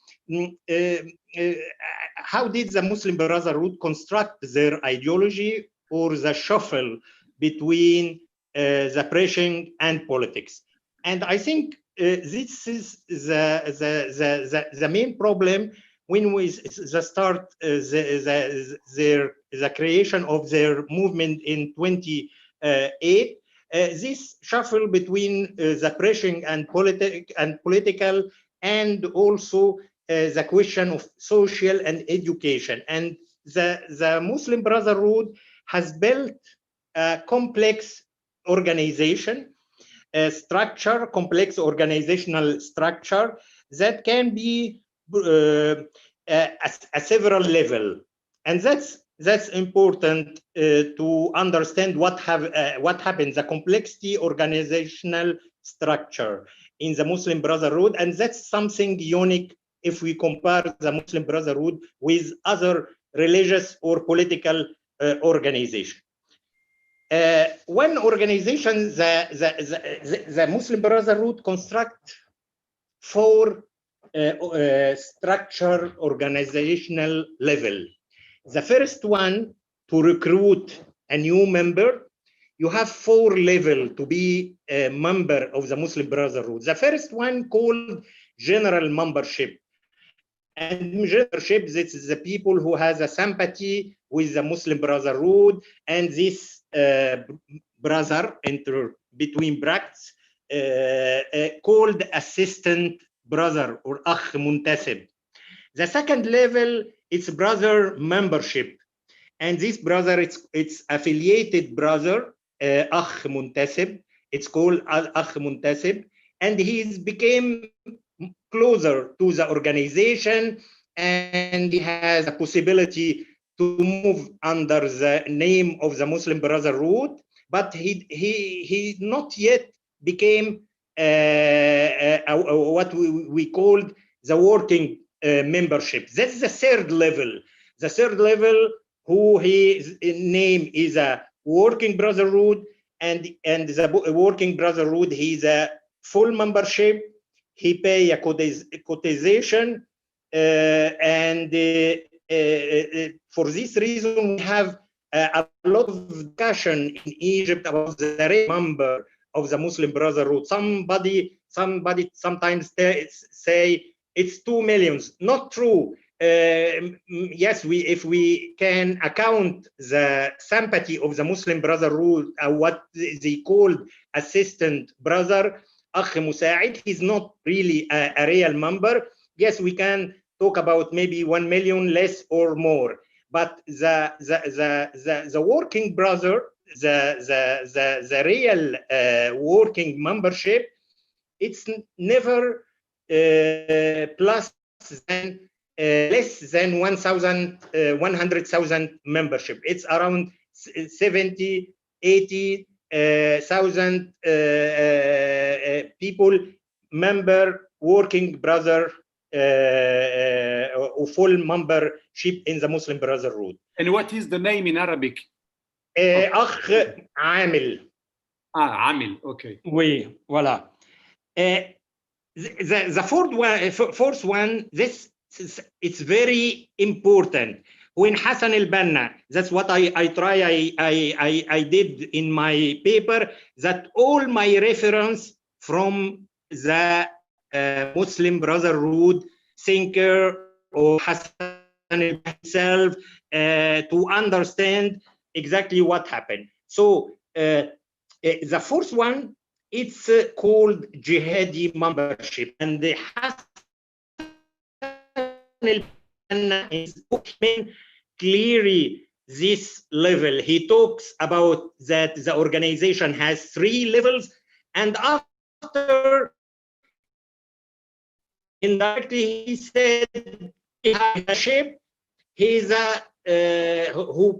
how did the Muslim Brotherhood construct their ideology, or the shuffle between the preaching and politics? And I think this is the main problem when we start the creation of their movement in 28. This shuffle between the preaching and political, and also the question of social and education. And the Muslim Brotherhood has built a complex organization structure, complex organizational structure that can be a several level, and that's important to understand what happens, the complexity organizational structure in the Muslim Brotherhood, and that's something unique if we compare the Muslim Brotherhood with other religious or political organizations. One organization, the Muslim Brotherhood, construct 4 structure organizational level. The first one, to recruit a new member, you have 4 levels to be a member of the Muslim Brotherhood. The first one called general membership. And membership, this is the people who has a sympathy with the Muslim Brotherhood, and this brother, between brackets, called assistant brother, or akh muntasib. The second level is brother membership, and this brother, it's affiliated brother, akh muntasib. It's called akh muntasib, and he's became closer to the organization and he has a possibility to move under the name of the Muslim Brotherhood, but he not yet became what we called the working membership. That's the third level. The third level, who his name is a working brotherhood, and the working brotherhood, he's a full membership. He pay a quotation, and for this reason, we have a lot of discussion in Egypt about the real number of the Muslim Brotherhood. Somebody sometimes say it's 2 million. Not true. Yes, if we can account the sympathy of the Muslim Brotherhood, what they called assistant brother, Akh Musaid, he's not really a real member. Yes, we can talk about maybe 1 million less or more, but the working brother, the real working membership, it's never plus than less than 100,000 membership. It's around 70, 80,000 people member working brother or full membership in the Muslim Brotherhood. And what is the name in Arabic? Akh Amil. Amil, okay. Oui, voilà. The fourth one, it's very important. When Hassan al-Banna, that's what I did in my paper, that all my reference from the Muslim Brotherhood thinker or Hassan himself to understand exactly what happened. So the fourth one, it's called jihadi membership, and the Hassan al-Banna is clearly this level. He talks about that the organization has 3 levels, and after indirectly he said he's a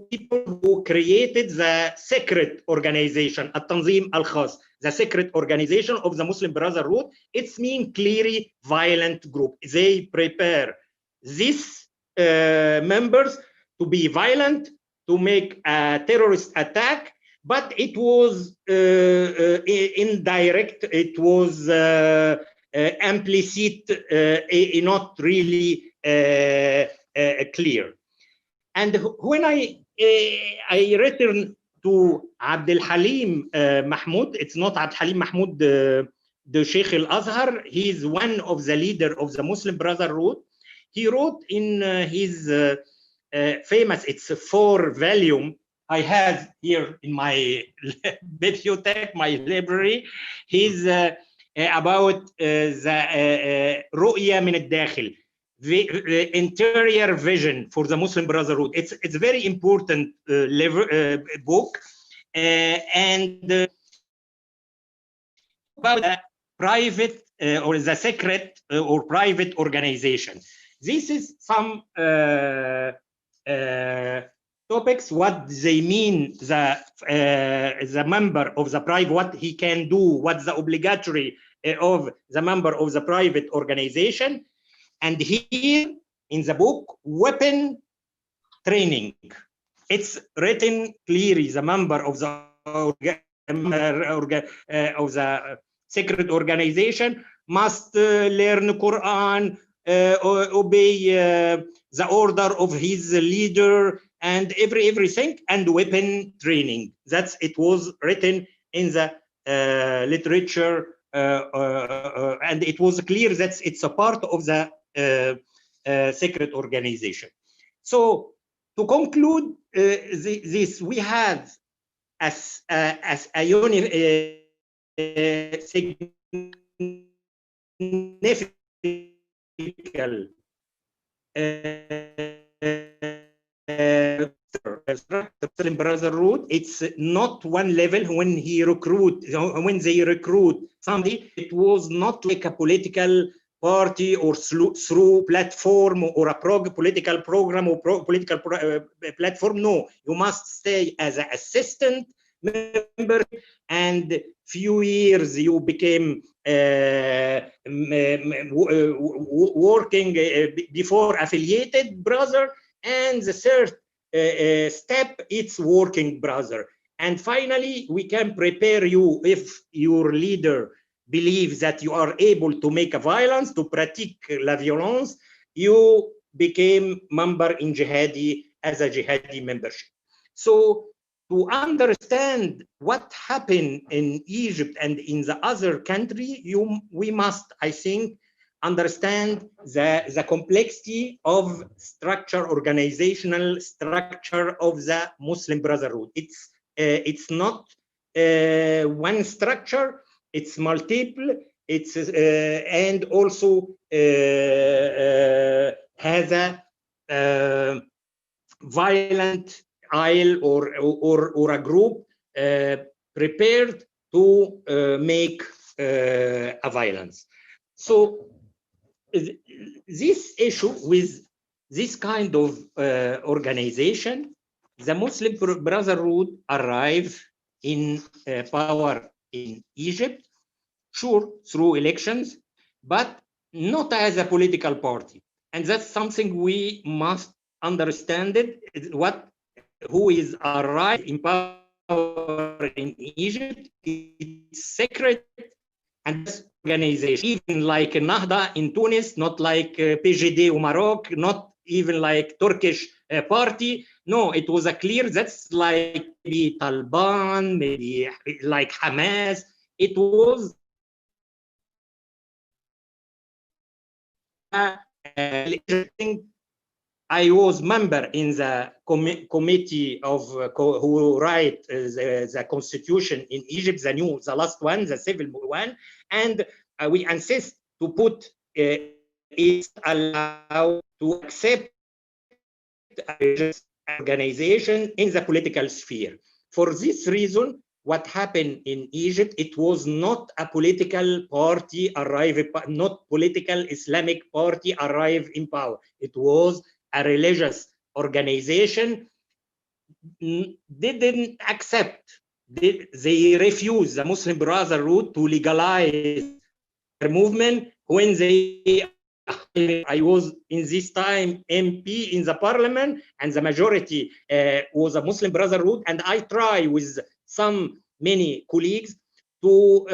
people who created the secret organization, التنظيم الخاص, the secret organization of the Muslim Brotherhood. It's mean clearly violent group. They prepare these members to be violent, to make a terrorist attack, but it was indirect, it was implicit, not really clear. And when I return to Abdel Halim Mahmoud, it's not Abdel Halim Mahmoud, the Sheikh al-Azhar, he's one of the leader of the Muslim Brotherhood. He wrote in his famous, it's a 4-volume, I have here in my bibliothèque, my library, he's about the رؤية من الداخل, the interior vision for the Muslim Brotherhood. It's a very important book, and about the private or the secret or private organization. This is some topics, what they mean, the member of the private, what he can do, what's the obligatory of the member of the private organization. And here in the book, weapon training, it's written clearly, the member of the secret organization must learn Quran, obey the order of his leader, and everything, and weapon training. That's it was written in the literature, and it was clear that it's a part of the secret organization. So to conclude this, we have as a significant Muslim Brotherhood. It's not one level. When they recruit somebody, it was not like a political party or through platform or a political program or political platform. No, you must stay as an assistant member, and few years you became working before affiliated brother, and the third step, it's working brother. And finally, we can prepare you if your leader believes that you are able to make a violence, to pratique la violence, you became member in jihadi as a jihadi membership. So to understand what happened in Egypt and in the other country, we must, I think, understand the complexity of structure, organizational structure of the Muslim Brotherhood. It's not one structure. It's multiple. It's and also has a violent aisle or a group prepared to make a violence. So this issue with this kind of organization, the Muslim Brotherhood arrived in power in Egypt, sure, through elections, but not as a political party. And that's something we must understand it. Who is arrived in power in Egypt is secret, and this organization, even like Nahda in Tunis, not like PJD in Morocco, not even like Turkish party. No, it was a clear, that's like maybe Taliban, maybe like Hamas. It was I was member in the committee of who write the constitution in Egypt, the last one, the civil one, and we insist to put it's allowed to accept a organization in the political sphere. For this reason, what happened in Egypt, it was not a political party not political Islamic party arrive in power. It was a religious organization. Didn't accept, they refused the Muslim Brotherhood to legalize their movement when I was in this time MP in the parliament, and the majority was a Muslim Brotherhood, and I try with many colleagues to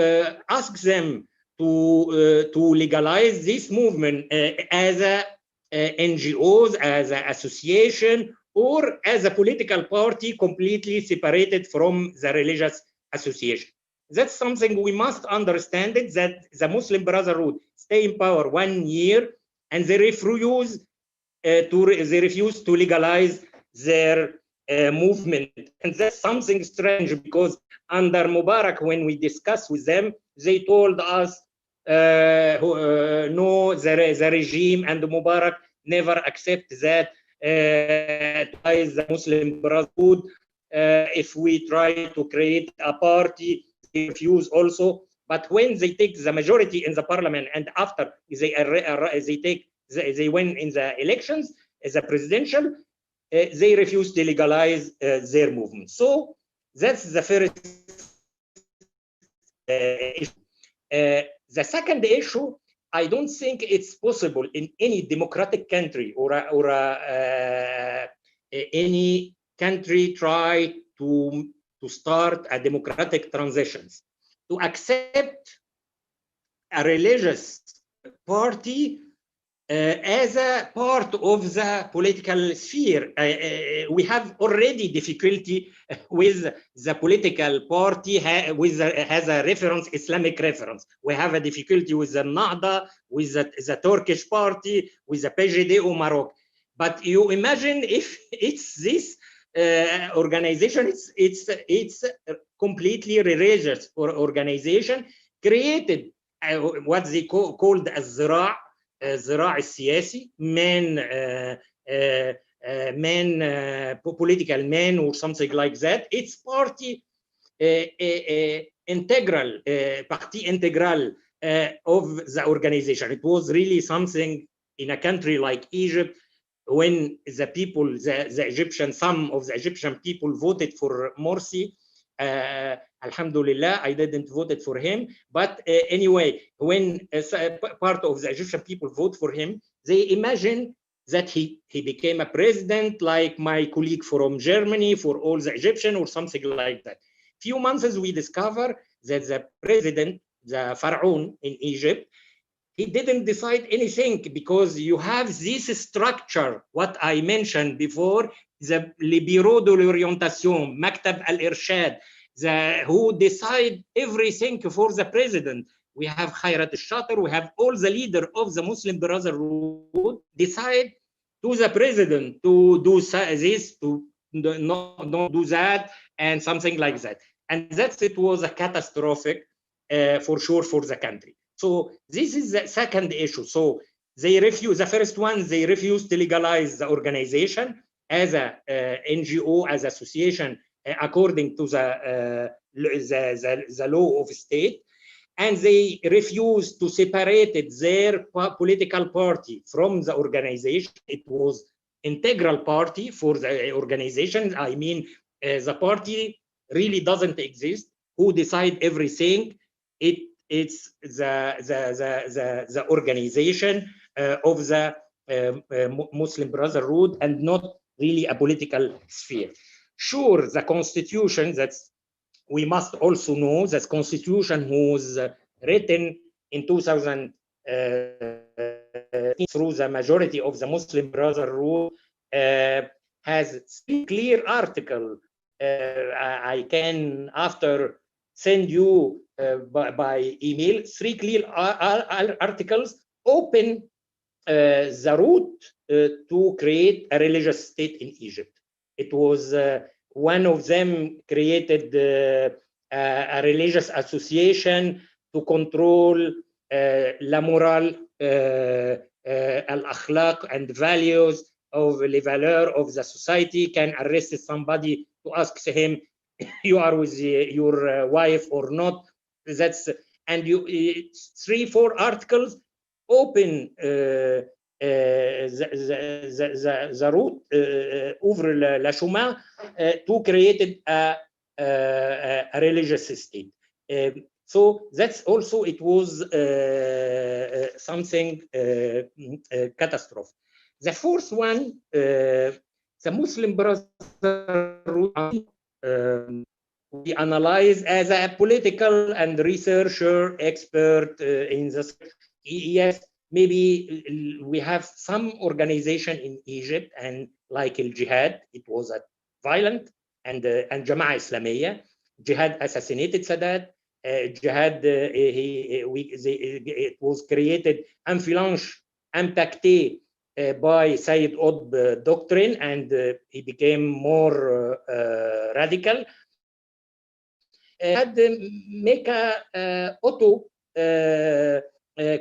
ask them to legalize this movement as a NGOs, as an association, or as a political party completely separated from the religious association. That's something we must understand, it that the Muslim Brotherhood stay in power 1 year, and they refuse to legalize their movement. And that's something strange, because under Mubarak, when we discussed with them, they told us no, the regime and Mubarak never accept that the Muslim Brotherhood. If we try to create a party, they refuse also. But when they take the majority in the parliament, and after they win in the elections as a presidential, they refuse to legalize their movement. So that's the first issue. The second issue, I don't think it's possible in any democratic country or any country try to start a democratic transitions to accept a religious party as a part of the political sphere. We have already difficulty with the political party has a reference, Islamic reference. We have a difficulty with the Nahda, with the Turkish party, with the PJD or Morocco. But you imagine if it's this organization, it's completely religious organization created what they called as الزراع السياسي, political man or something like that. It's party integral, parti integral of the organization. It was really something in a country like Egypt, when the people, the Egyptian, some of the Egyptian people voted for Morsi. Alhamdulillah, I didn't vote for him. But anyway, when part of the Egyptian people vote for him, they imagine that he became a president like my colleague from Germany for all the Egyptian or something like that. Few months we discover that the president, the Pharaoh in Egypt, he didn't decide anything, because you have this structure, what I mentioned before, the Le Bureau de l'Orientation, Maktab al-Irshad, who decide everything for the president. We have Khairat al-Shatir, we have all the leader of the Muslim Brotherhood decide to the president to do this, to not do that, and something like that. And that it was a catastrophic for sure for the country. So this is the second issue. So they refuse, the first one, they refuse to legalize the organization as a NGO, as association, according to the law of state. And they refuse to separate their political party from the organization. It was integral party for the organization. I mean, the party really doesn't exist. Who decide everything? It's the organization of the Muslim Brotherhood, and not really a political sphere. Sure, the constitution, that's, we must also know that constitution was written in 2000 through the majority of the Muslim Brotherhood, has 3 clear articles. I can after send you by email 3 clear articles open the route to create a religious state in Egypt. It was one of them created a religious association to control la moral, al-akhlaq and values of les valeurs of the society. Can arrest somebody to ask him, you are with your wife or not? That's, and you 3-4 articles open the route over la chemin to create a religious state. So that's also, it was something catastrophe. The fourth one, the Muslim Brotherhood, we analyze as a political and researcher expert in this. Yes, maybe we have some organization in Egypt, and like Al Jihad, it was a violent, and Jama'ah Islamiyya. Jihad assassinated Sadat. Jihad, it was created influence, impacté by Sayyid Qutb doctrine, and he became more radical. Had make a auto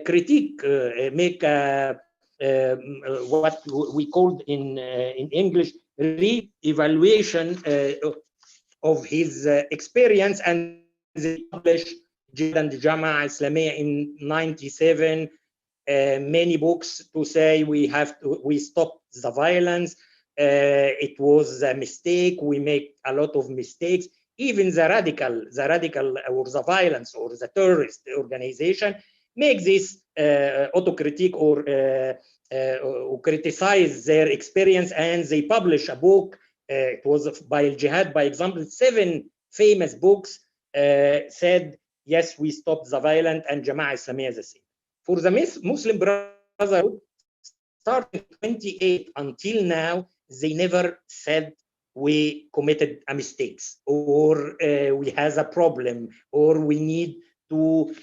critique, make what we called in English re-evaluation of his experience, and they published Jihad and Jama'ah Islamiyya in '97. Many books to say we stopped the violence. It was a mistake. We make a lot of mistakes. Even the radical or the violence or the terrorist organization make this autocritique or criticize their experience, and they publish a book. It was by Al Jihad, by example, 7 famous books said, yes, we stopped the violence, and Jama'ah Islamiyya the same. For the Muslim Brotherhood, starting 28 until now, they never said we committed a mistakes, or we has a problem, or we need to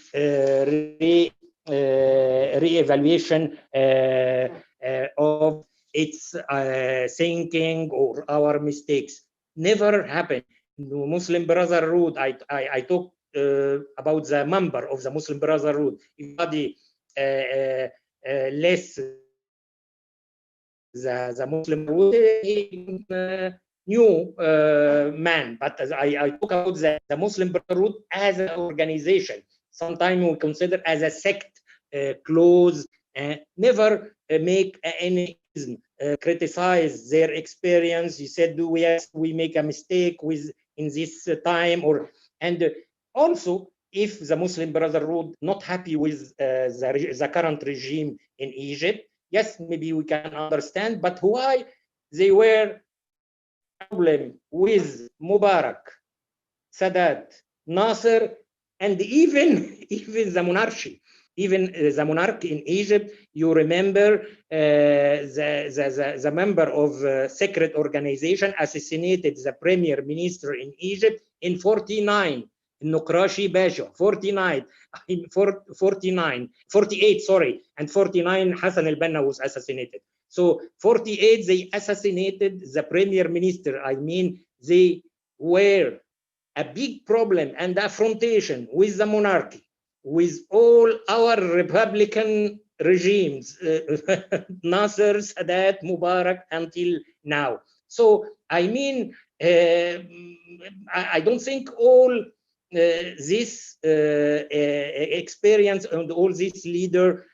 re-evaluation of its thinking or our mistakes. Never happened. The Muslim Brotherhood, I talked about the member of the Muslim Brotherhood. Everybody less the Muslim Brotherhood, new man, but I talk about the Muslim Brotherhood as an organization. sometimes we consider as a sect, close, never make any criticize their experience. He said, yes, we make a mistake in this time, and also if the Muslim Brotherhood not happy with the current regime in Egypt, yes, maybe we can understand, but why they were problem with Mubarak, Sadat, Nasser, and even the monarchy. Even the monarch in Egypt, you remember the member of secret organization assassinated the premier minister in Egypt in 49, Nukrashi Basha, 48, sorry, and 49, Hassan al-Banna was assassinated. So 48, they assassinated the premier minister. I mean, they were a big problem and affrontation with the monarchy, with all our Republican regimes, Nasser, Sadat, Mubarak, until now. So, I mean, I don't think all this experience and all this leader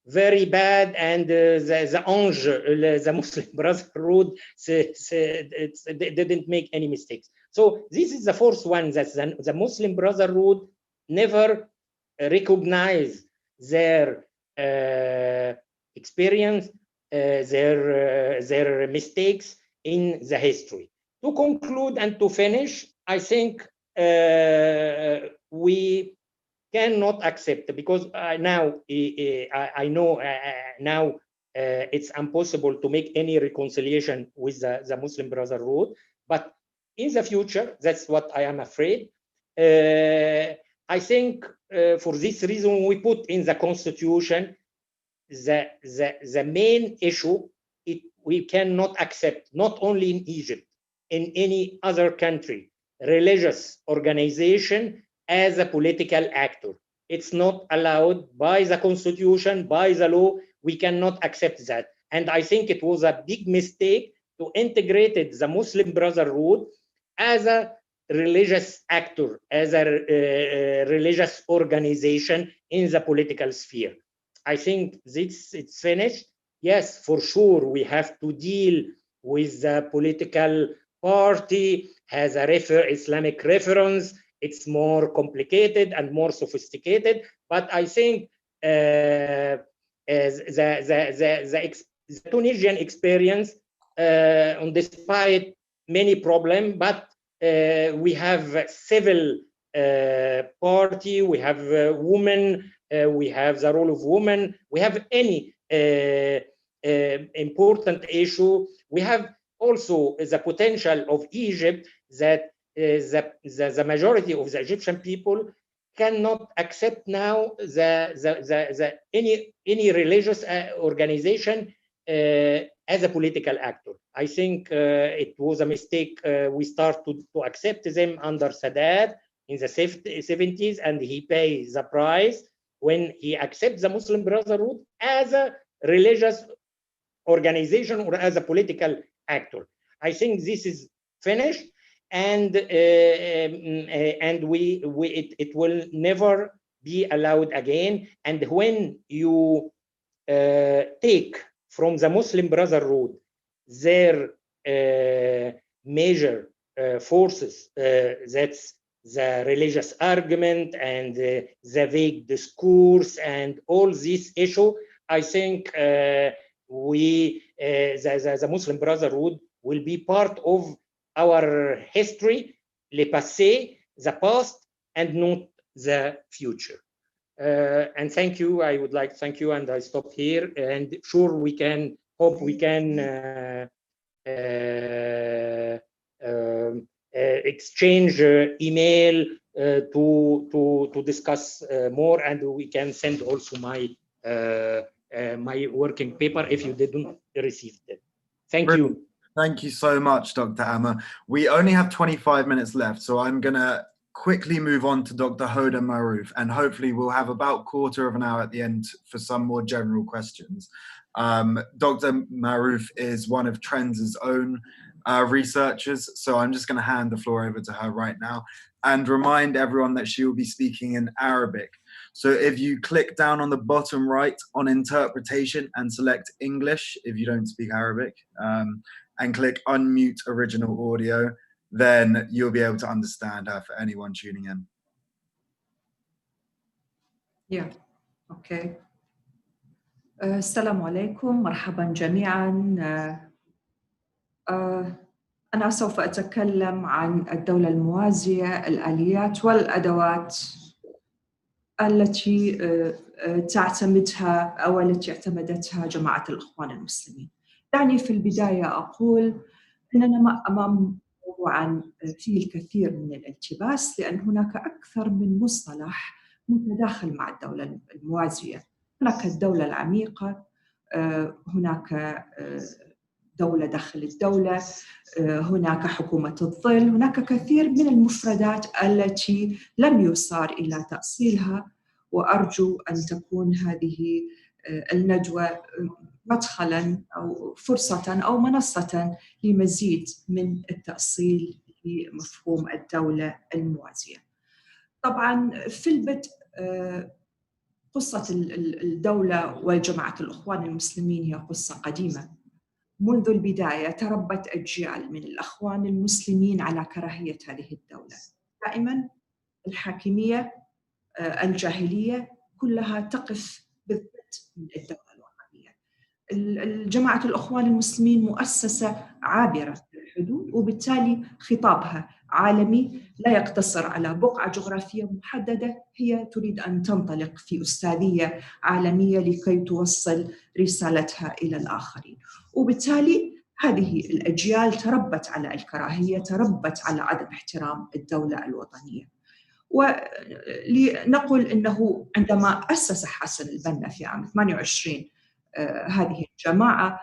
very bad, and the Ange, the Muslim Brotherhood, they didn't make any mistakes. So this is the fourth one, that the Muslim Brotherhood never recognize their experience, their mistakes in the history. To conclude and to finish, I think we cannot accept, because now I know now it's impossible to make any reconciliation with the Muslim Brotherhood, but in the future, that's what I am afraid. I think for this reason we put in the constitution the main issue we cannot accept, not only in Egypt, in any other country, religious organization as a political actor. It's not allowed by the constitution, by the law. We cannot accept that. And I think it was a big mistake to integrate the Muslim Brotherhood as a religious actor, as a religious organization in the political sphere. I think it's finished. Yes, for sure, we have to deal with the political party, has a Islamic reference. It's more complicated and more sophisticated, but I think the Tunisian experience, despite many problems, but we have civil party, we have women, we have the role of women, we have any important issue. We have also the potential of Egypt that the majority of the Egyptian people cannot accept now any religious organization as a political actor. I think it was a mistake. We start to accept them under Sadat in the 70s, and he pays the price when he accepts the Muslim Brotherhood as a religious organization or as a political actor. I think this is finished, and it will never be allowed again. And when you take from the Muslim Brotherhood their major forces, that's the religious argument and the vague discourse and all this issue, I think the Muslim Brotherhood will be part of our history, le passé, the past, and not the future. And thank you. I would like to thank you, and I stop here. And sure, we can hope we can exchange email to discuss more, and we can send also my my working paper if you didn't receive it. Thank you. Thank you so much, Dr. Amr. We only have 25 minutes left, so I'm going to quickly move on to Dr. Hoda Maruf, and hopefully we'll have about a quarter of an hour at the end for some more general questions. Dr. Maruf is one of Trends' own researchers. So I'm just going to hand the floor over to her right now and remind everyone that she will be speaking in Arabic. So if you click down on the bottom right on interpretation and select English, if you don't speak Arabic, and click unmute original audio, then you'll be able to understand her for anyone tuning in. Yeah, okay. السلام عليكم، مرحبا جميعا. أنا سوف أتكلم عن الدولة الموازية، الآليات والأدوات التي تعتمدها أو التي اعتمدتها جماعة الإخوان المسلمين. دعني في البداية أقول أننا أمام موضوعاً فيه الكثير من الالتباس، لأن هناك أكثر من مصطلح متداخل مع الدولة الموازية. هناك الدولة العميقة، هناك دولة داخل الدولة، هناك حكومة الظل، هناك كثير من المفردات التي لم يصار إلى تأصيلها، وأرجو أن تكون هذه الندوة مدخلاً أو فرصة أو منصة لمزيد من التأصيل لمفهوم الدولة الموازية. طبعاً في البدء قصة الدولة وجماعة الإخوان المسلمين هي قصة قديمة. منذ البداية تربت أجيال من الإخوان المسلمين على كراهية هذه الدولة. دائماً الحاكمية الجاهلية كلها تقف بالضد من الدولة الوطنية. الجماعة الإخوان المسلمين مؤسسة عابرة للحدود، وبالتالي خطابها عالمي لا يقتصر على بقعة جغرافية محددة، هي تريد أن تنطلق في أستاذية عالمية لكي توصل رسالتها إلى الآخرين. وبالتالي هذه الأجيال تربت على الكراهية، تربت على عدم احترام الدولة الوطنية. ولنقل أنه عندما أسس حسن البنا في عام 28 هذه الجماعة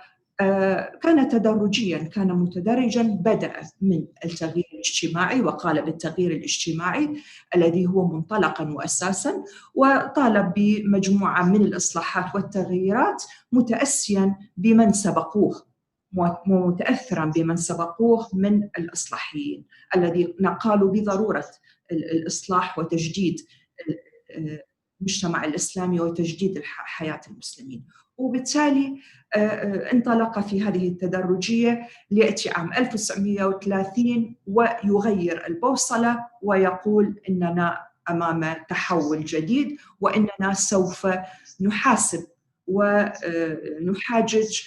كان تدرجياً، كان متدرجاً، بدأ من التغيير الاجتماعي وقال بالتغيير الاجتماعي الذي هو منطلقاً وأساساً، وطالب بمجموعة من الإصلاحات والتغييرات متأسياً بمن سبقوه ومتأثراً بمن سبقوه من الإصلاحيين الذين قالوا بضرورة الإصلاح وتجديد المجتمع الإسلامي وتجديد حياة المسلمين. وبالتالي انطلق في هذه التدرجية ليأتي عام 1930 ويغير البوصلة ويقول إننا أمام تحول جديد، وإننا سوف نحاسب ونحاجج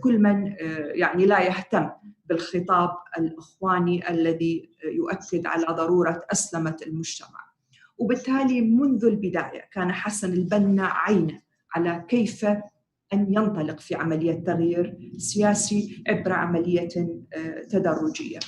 كل من يعني لا يهتم بالخطاب الإخواني الذي يؤكد على ضرورة أسلمة المجتمع. وبالتالي منذ البداية كان حسن البنا عينه على كيف أن ينطلق في عملية تغيير سياسي عبر عملية تدرجية.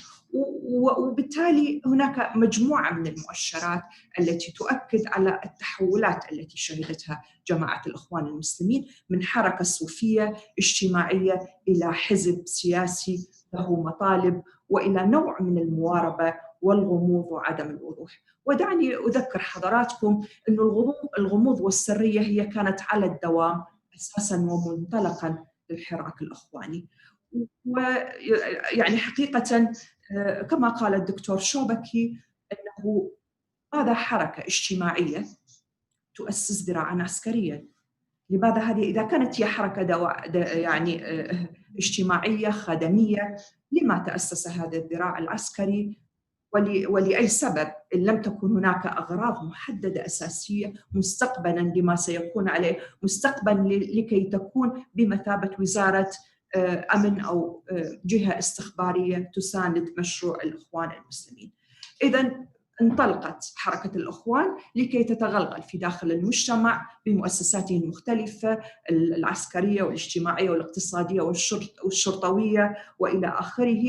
وبالتالي هناك مجموعة من المؤشرات التي تؤكد على التحولات التي شهدتها جماعة الإخوان المسلمين من حركة صوفية اجتماعية إلى حزب سياسي له مطالب وإلى نوع من المواربة والغموض وعدم الوضوح. ودعني أذكر حضراتكم أن الغموض والسرية هي كانت على الدوام أساساً ومنطلقاً للحراك الإخواني. ويعني حقيقة كما قال الدكتور شوبكي أنه ماذا حركة اجتماعية تؤسس ذراعاً عسكرياً؟ لماذا هذه إذا كانت هي حركة يعني اجتماعية خدمية، لما تأسس هذا الذراع العسكري ولأي سبب إن لم تكن هناك أغراض محددة أساسية مستقبلاً لما سيكون عليه مستقبلاً لكي تكون بمثابة وزارة أمن أو جهة استخبارية تساند مشروع الإخوان المسلمين. إذن انطلقت حركة الإخوان لكي تتغلغل في داخل المجتمع بمؤسساته المختلفة العسكرية والاجتماعية والاقتصادية والشرطوية وإلى آخره،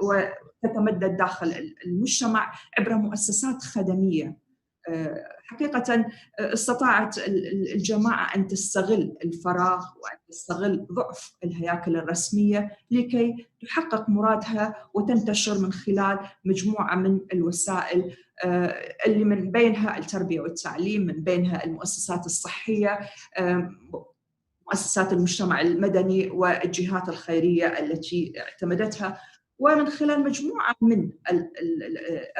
وتتمدد داخل المجتمع عبر مؤسسات خدمية. حقيقة استطاعت الجماعة أن تستغل الفراغ وأن تستغل ضعف الهياكل الرسمية لكي تحقق مرادها وتنتشر من خلال مجموعة من الوسائل اللي من بينها التربية والتعليم، من بينها المؤسسات الصحية، مؤسسات المجتمع المدني والجهات الخيرية التي اعتمدتها، ومن خلال مجموعة من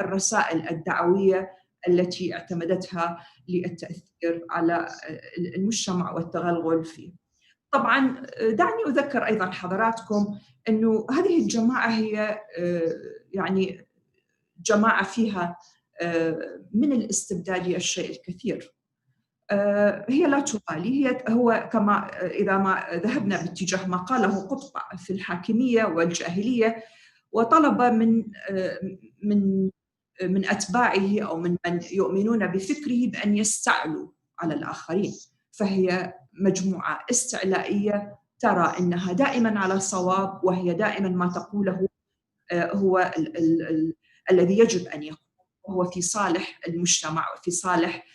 الرسائل الدعوية التي اعتمدتها للتأثير على المجتمع والتغلغل فيه. طبعا دعني أذكر أيضا حضراتكم أنه هذه الجماعة هي يعني جماعة فيها من الاستبدادية الشيء الكثير. هي لا تبالي، هو كما إذا ما ذهبنا باتجاه ما قاله قطب في الحاكمية والجاهلية، وطلب من أتباعه أو من يؤمنون بفكره بأن يستعلوا على الآخرين، فهي مجموعة استعلائية ترى أنها دائما على صواب، وهي دائما ما تقوله هو الذي يجب أن يكون، وهو في صالح المجتمع وفي صالح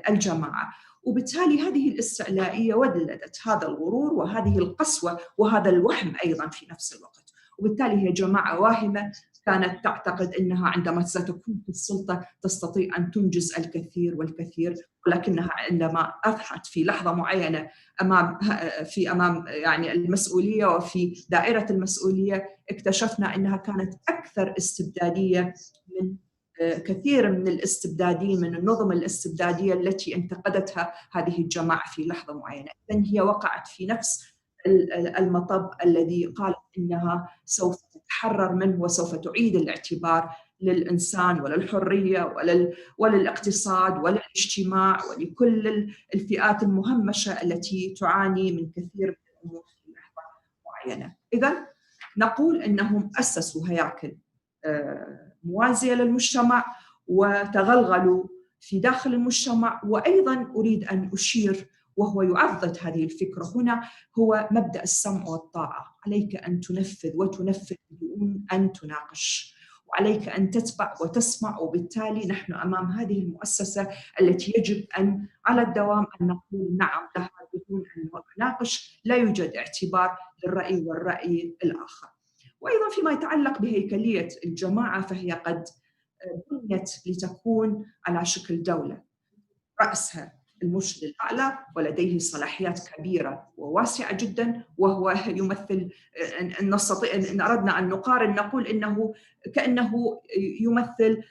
الجماعة. وبالتالي هذه الاستعلائية ولدت هذا الغرور وهذه القسوة وهذا الوهم أيضا في نفس الوقت. وبالتالي هي جماعة واهمة كانت تعتقد أنها عندما ستكون في السلطة تستطيع أن تنجز الكثير والكثير، ولكنها عندما أضحت في لحظة معينة أمام يعني المسؤولية وفي دائرة المسؤولية، اكتشفنا أنها كانت أكثر استبدادية من كثير من الاستبداديين، من النظم الاستبدادية التي انتقدتها هذه الجماعة في لحظة معينة. إذن هي وقعت في نفس المطب الذي قالت إنها سوف تتحرر منه وسوف تعيد الاعتبار للإنسان وللحرية وللاقتصاد وللاجتماع ولكل الفئات المهمشة التي تعاني من كثير من الأمور في لحظة معينة. إذن نقول إنهم أسسوا هياكل موازية للمجتمع وتغلغلوا في داخل المجتمع. وأيضا أريد أن أشير، وهو يعضد هذه الفكرة هنا، هو مبدأ السمع والطاعة. عليك أن تنفذ وتنفذ بدون أن تناقش، وعليك أن تتبع وتسمع. وبالتالي نحن أمام هذه المؤسسة التي يجب أن على الدوام أن نقول نعم لها بدون أن نناقش، لا يوجد اعتبار للرأي والرأي الآخر. وأيضا فيما يتعلق بهيكلية الجماعة، فهي قد بنيت لتكون على شكل دولة، رأسها المرشد الأعلى ولديه صلاحيات كبيرة وواسعة جدا، وهو يمثل، إن نستطيع إن أردنا أن نقارن نقول إنه كأنه يمثل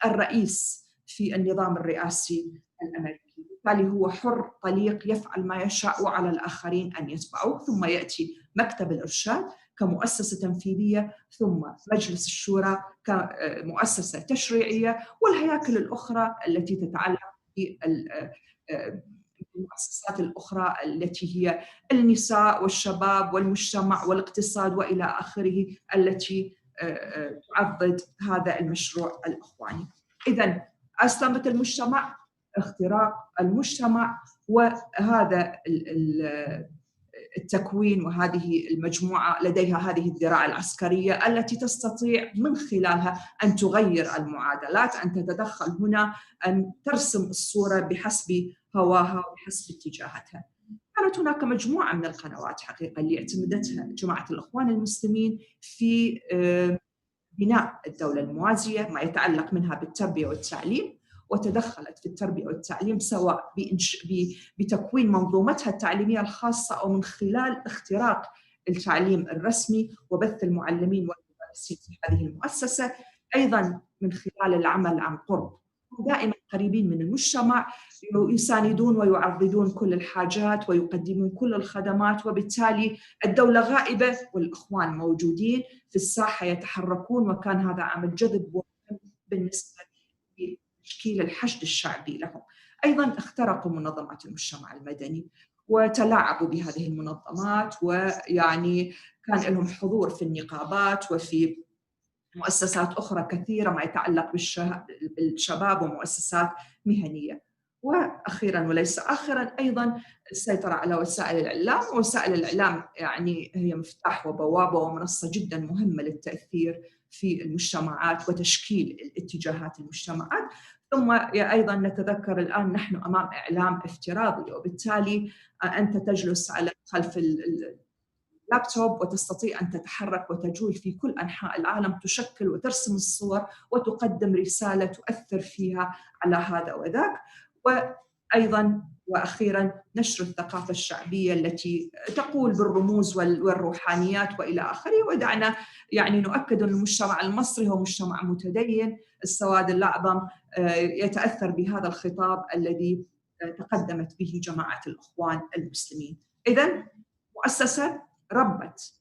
الرئيس في النظام الرئاسي الأمريكي. بالتالي هو حر طليق يفعل ما يشاء وعلى الآخرين أن يتبعوه. ثم يأتي مكتب الإرشاد كمؤسسة تنفيذية، ثم مجلس الشورى كمؤسسة تشريعية، والهياكل الأخرى التي تتعلق بالمؤسسات الأخرى التي هي النساء والشباب والمجتمع والاقتصاد وإلى آخره، التي تعضد هذا المشروع الإخواني. إذن أسلمة المجتمع، اختراق المجتمع، وهذا التكوين، وهذه المجموعة لديها هذه الذراع العسكرية التي تستطيع من خلالها أن تغير المعادلات، أن تتدخل هنا، أن ترسم الصورة بحسب هواها وبحسب اتجاهاتها. كانت هناك مجموعة من القنوات حقيقة اللي اعتمدتها جماعة الإخوان المسلمين في بناء الدولة الموازية، ما يتعلق منها بالتربية والتعليم، وتدخلت في التربية والتعليم سواء بتكوين منظومتها التعليمية الخاصة أو من خلال اختراق التعليم الرسمي وبث المعلمين والمدرسين في هذه المؤسسة، أيضا من خلال العمل عن قرب، دائما قريبين من المجتمع، يساندون ويعرضون كل الحاجات ويقدمون كل الخدمات. وبالتالي الدولة غائبة والإخوان موجودين في الساحة يتحركون، وكان هذا عامل جذب بالنسبة لتشكيل الحشد الشعبي لهم. أيضا اخترقوا منظمات المجتمع المدني وتلاعبوا بهذه المنظمات، ويعني كان لهم حضور في النقابات وفي مؤسسات أخرى كثيرة ما يتعلق بالشباب ومؤسسات مهنية. وأخيراً وليس آخراً أيضاً السيطرة على وسائل الإعلام. ووسائل الإعلام يعني هي مفتاح وبوابة ومنصة جداً مهمة للتأثير في المجتمعات وتشكيل الاتجاهات المجتمعات. ثم أيضاً نتذكر الآن نحن أمام إعلام افتراضي، وبالتالي أنت تجلس على خلف لابتوب وتستطيع أن تتحرك وتجول في كل أنحاء العالم، تشكل وترسم الصور وتقدم رسالة تؤثر فيها على هذا وذاك. وأيضاً وأخيراً نشر الثقافة الشعبية التي تقول بالرموز والروحانيات وإلى آخره. ودعنا يعني نؤكد أن المجتمع المصري هو مجتمع متدين، السواد الأعظم يتأثر بهذا الخطاب الذي تقدمت به جماعة الإخوان المسلمين. إذن مؤسسة ربت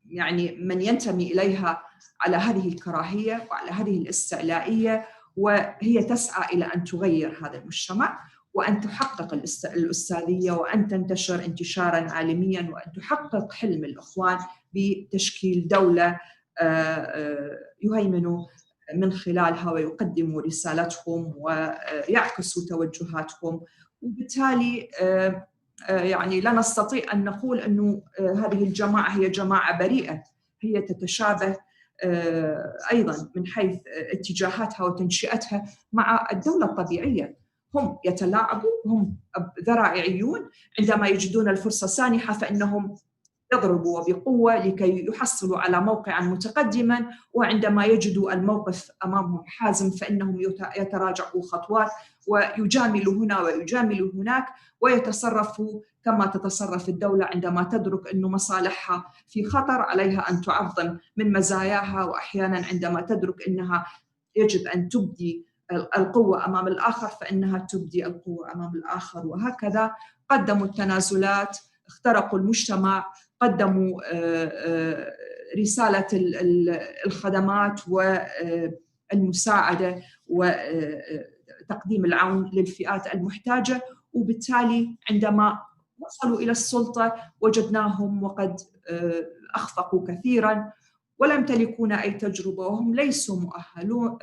يعني من ينتمي إليها على هذه الكراهية وعلى هذه الاستعلائية، وهي تسعى إلى أن تغير هذا المجتمع وأن تحقق الأستاذية وأن تنتشر انتشاراً عالمياً وأن تحقق حلم الإخوان بتشكيل دولة يهيمنوا من خلالها ويقدموا رسالتهم ويعكسوا توجهاتهم. وبالتالي يعني لا نستطيع أن نقول أنه هذه الجماعة هي جماعة بريئة، هي تتشابه أيضاً من حيث اتجاهاتها وتنشئتها مع الدولة الطبيعية. هم يتلاعبوا، هم ذرائعيون، عندما يجدون الفرصة سانحة فإنهم يضربوا وبقوة لكي يحصلوا على موقعاً متقدماً، وعندما يجدوا الموقف أمامهم حازم فإنهم يتراجعوا خطوات ويجاملوا هنا ويجاملوا هناك، ويتصرفوا كما تتصرف الدولة عندما تدرك أن مصالحها في خطر، عليها أن تعظم من مزاياها، وأحياناً عندما تدرك أنها يجب أن تبدي القوة أمام الآخر فإنها تبدي القوة أمام الآخر. وهكذا قدموا التنازلات، اخترقوا المجتمع، قدموا رسالة الخدمات والمساعدة وتقديم العون للفئات المحتاجة. وبالتالي عندما وصلوا إلى السلطة وجدناهم وقد أخفقوا كثيراً ولم يمتلكون أي تجربة، وهم ليسوا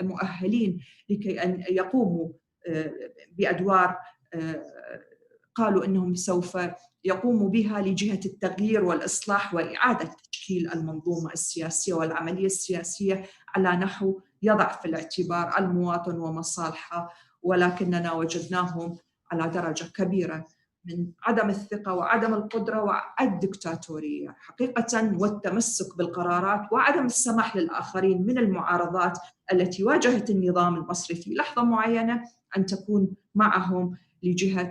مؤهلين لكي أن يقوموا بأدوار قالوا أنهم سوف يقوموا بها لجهة التغيير والإصلاح وإعادة تشكيل المنظومة السياسية والعملية السياسية على نحو يضع في الاعتبار المواطن ومصالحه. ولكننا وجدناهم على درجة كبيرة من عدم الثقة وعدم القدرة والدكتاتورية حقيقة، والتمسك بالقرارات وعدم السماح للآخرين من المعارضات التي واجهت النظام المصري في لحظة معينة أن تكون معهم لجهة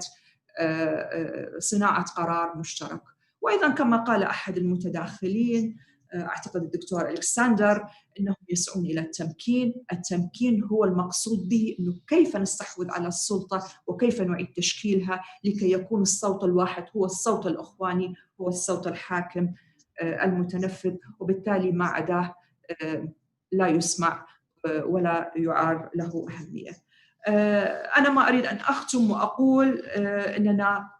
صناعة قرار مشترك. وأيضا كما قال أحد المتداخلين أعتقد الدكتور ألكسندر أنهم يسعون إلى التمكين هو المقصود به، أنه كيف نستحوذ على السلطة وكيف نعيد تشكيلها لكي يكون الصوت الواحد هو الصوت الإخواني، هو الصوت الحاكم المتنفذ، وبالتالي ما عداه لا يسمع ولا يعار له أهمية. أنا ما أريد أن أختم وأقول أننا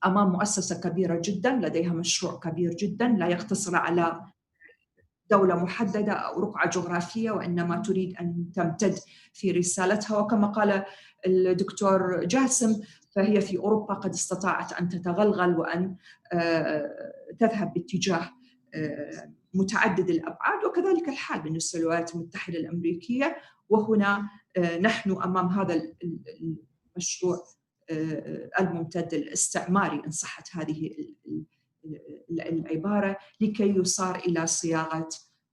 أمام مؤسسة كبيرة جدا لديها مشروع كبير جدا لا يقتصر على دولة محددة أو رقعة جغرافية، وإنما تريد أن تمتد في رسالتها. وكما قال الدكتور جاسم فهي في أوروبا قد استطاعت أن تتغلغل وأن تذهب باتجاه متعدد الأبعاد، وكذلك الحال بالنسبة للولايات المتحدة الأمريكية. وهنا نحن أمام هذا المشروع الممتد الاستعماري إن صحت هذه العبارة، لكي يصار إلى صياغة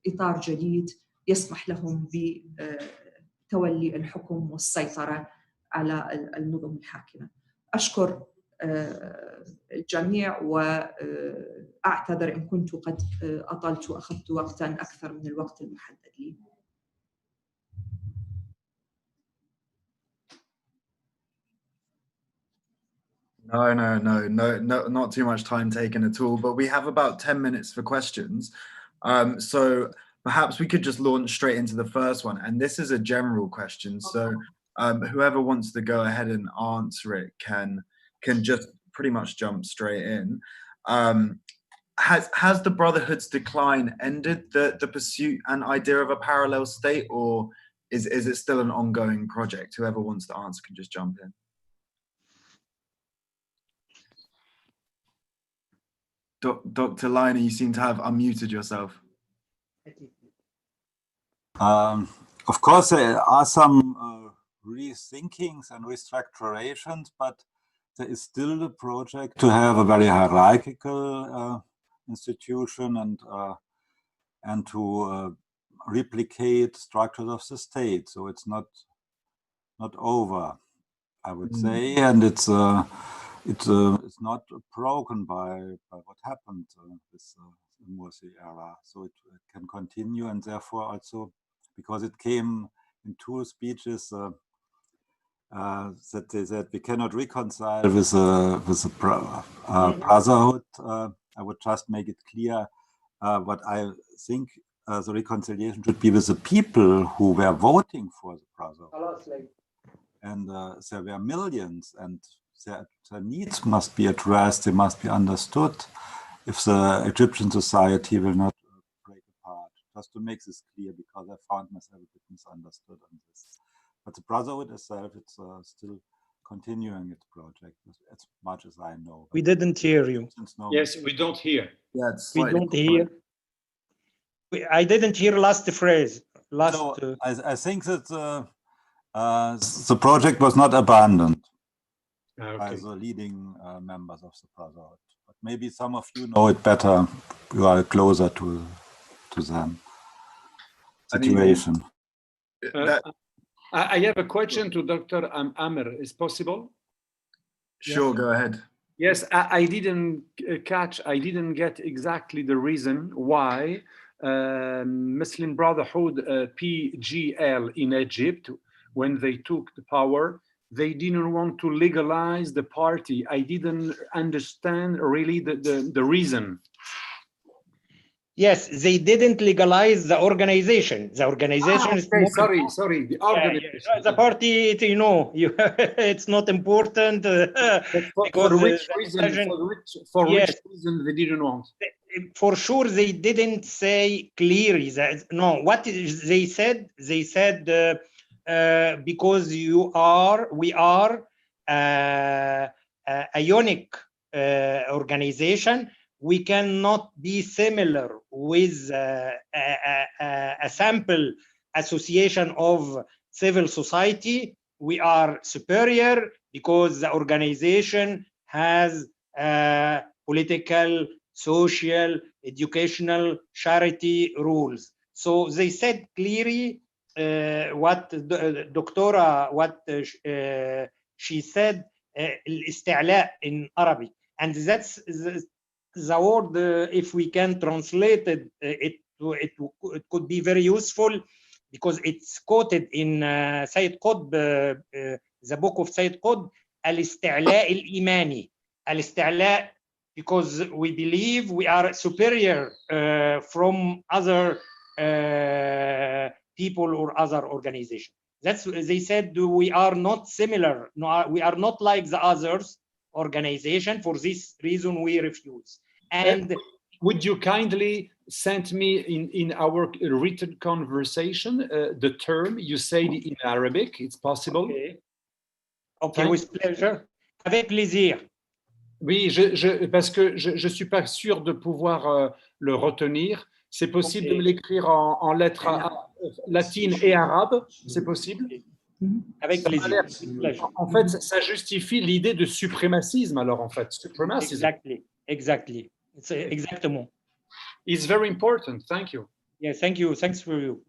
إطار جديد يسمح لهم بتولي الحكم والسيطرة على النظم الحاكمة. أشكر الجميع وأعتذر إن كنت قد أطلت وأخذت وقتاً أكثر من الوقت المحدد لي. No, not too much time taken at all, but we have about 10 minutes for questions. So perhaps we could just launch straight into the first one. And this is a general question. So whoever wants to go ahead and answer it can just pretty much jump straight in. Has the Brotherhood's decline ended the pursuit and idea of a parallel state, or is it still an ongoing project? Whoever wants to answer can just jump in. Dr. Leiner, you seem to have unmuted yourself. Of course, there are some rethinkings and restructurations, but there is still a project to have a very hierarchical institution and to replicate structures of the state. So it's not over. I would say, and it's not broken by what happened with the Morsi era, so it can continue, and therefore also because it came in two speeches that they said we cannot reconcile with the Brotherhood. I would just make it clear what I think the reconciliation should be with the people who were voting for the Brotherhood. And there were millions, and their needs must be addressed, they must be understood if the Egyptian society will not break apart. Just to make this clear, because I found myself a bit misunderstood on this. But the Brotherhood itself, it's still continuing its project as much as I know. We didn't hear you. Yes, we don't hear. Yeah, it's We slightly don't hear. I didn't hear last phrase. I think that the project was not abandoned by the leading members of the Brotherhood. But maybe some of you know it better. You are closer to them. Situation. I have a question to Dr. Amer. Is possible? Sure, go ahead. Yes, I didn't get exactly the reason why Muslim Brotherhood, PGL in Egypt, when they took the power, they didn't want to legalize the party. I didn't understand really the reason. Yes, they didn't legalize the organization. The organization is not, sorry. The organization. The party, it's not important. For which reason? For which reason they didn't want? For sure, they didn't say clearly that. No, what they said? They said because we are a unique organization. We cannot be similar with a sample association of civil society. We are superior because the organization has political, social, educational, charity rules. So they said clearly what she said, الاستعلاء in Arabic, and that's the word. If we can translate it, it could be very useful because it's quoted in Sayyid Qutb, the book of Sayyid Qutb, الاستعلاء الإيماني. الاستعلاء, because we believe we are superior from other people or other organizations. That's, they said, we are not similar. No, we are not like the others organization. For this reason, we refuse. And would you kindly send me in our written conversation the term you said in Arabic? It's possible. Okay, with pleasure. Avec plaisir. Oui, parce que je suis pas sûr de pouvoir le retenir. C'est possible de me l'écrire en lettres latines et arabes. C'est possible? Avec plaisir. En fait, ça justifie l'idée de suprémacisme. Alors, en fait, suprémacisme. Exactly. It's exactement. It's very important. Thank you. Yeah, thank you. Thanks for you.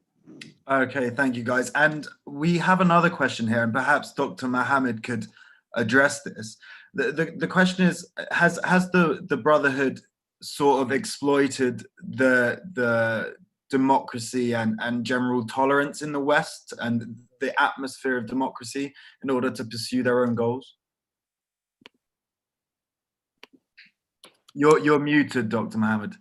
Okay, thank you, guys. And we have another question here, and perhaps Dr. Mohammed could address this. The question is, has the Brotherhood sort of exploited the democracy and general tolerance in the West and the atmosphere of democracy in order to pursue their own goals? You're muted, Dr. Mohammed.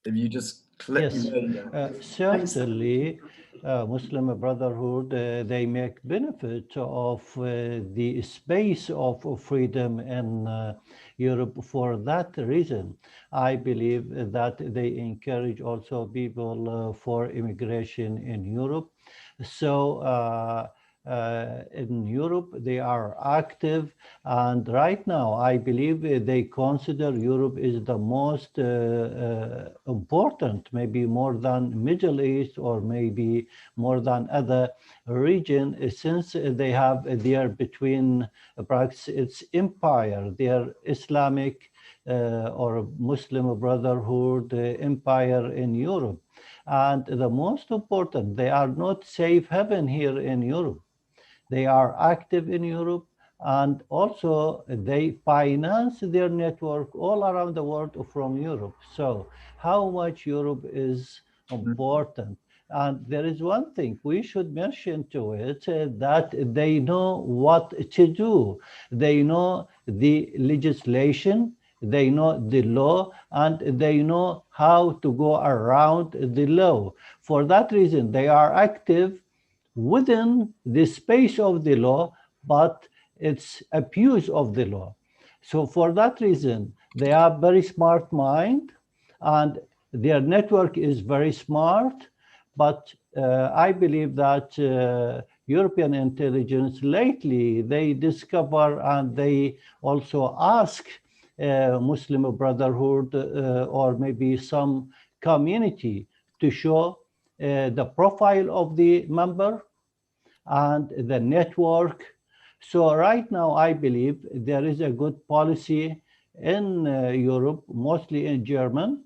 If you just click. Yes, certainly, Muslim Brotherhood, they make benefit of the space of freedom in Europe. For that reason, I believe that they encourage also people for immigration in Europe. So in Europe, they are active, and right now I believe they consider Europe is the most important, maybe more than Middle East or maybe more than other region, since they have there between perhaps its empire, their Islamic or Muslim Brotherhood empire in Europe. And the most important, they are not safe haven here in Europe. They are active in Europe, and also they finance their network all around the world from Europe. So how much Europe is important? And there is one thing we should mention to it, that they know what to do. They know the legislation, they know the law, and they know how to go around the law. For that reason, they are active within the space of the law, but it's abuse of the law. So for that reason, they are very smart mind, and their network is very smart. But I believe that European intelligence lately, they discover and they also ask Muslim Brotherhood or maybe some community to show the profile of the member and the network. So right now, I believe there is a good policy in Europe, mostly in German,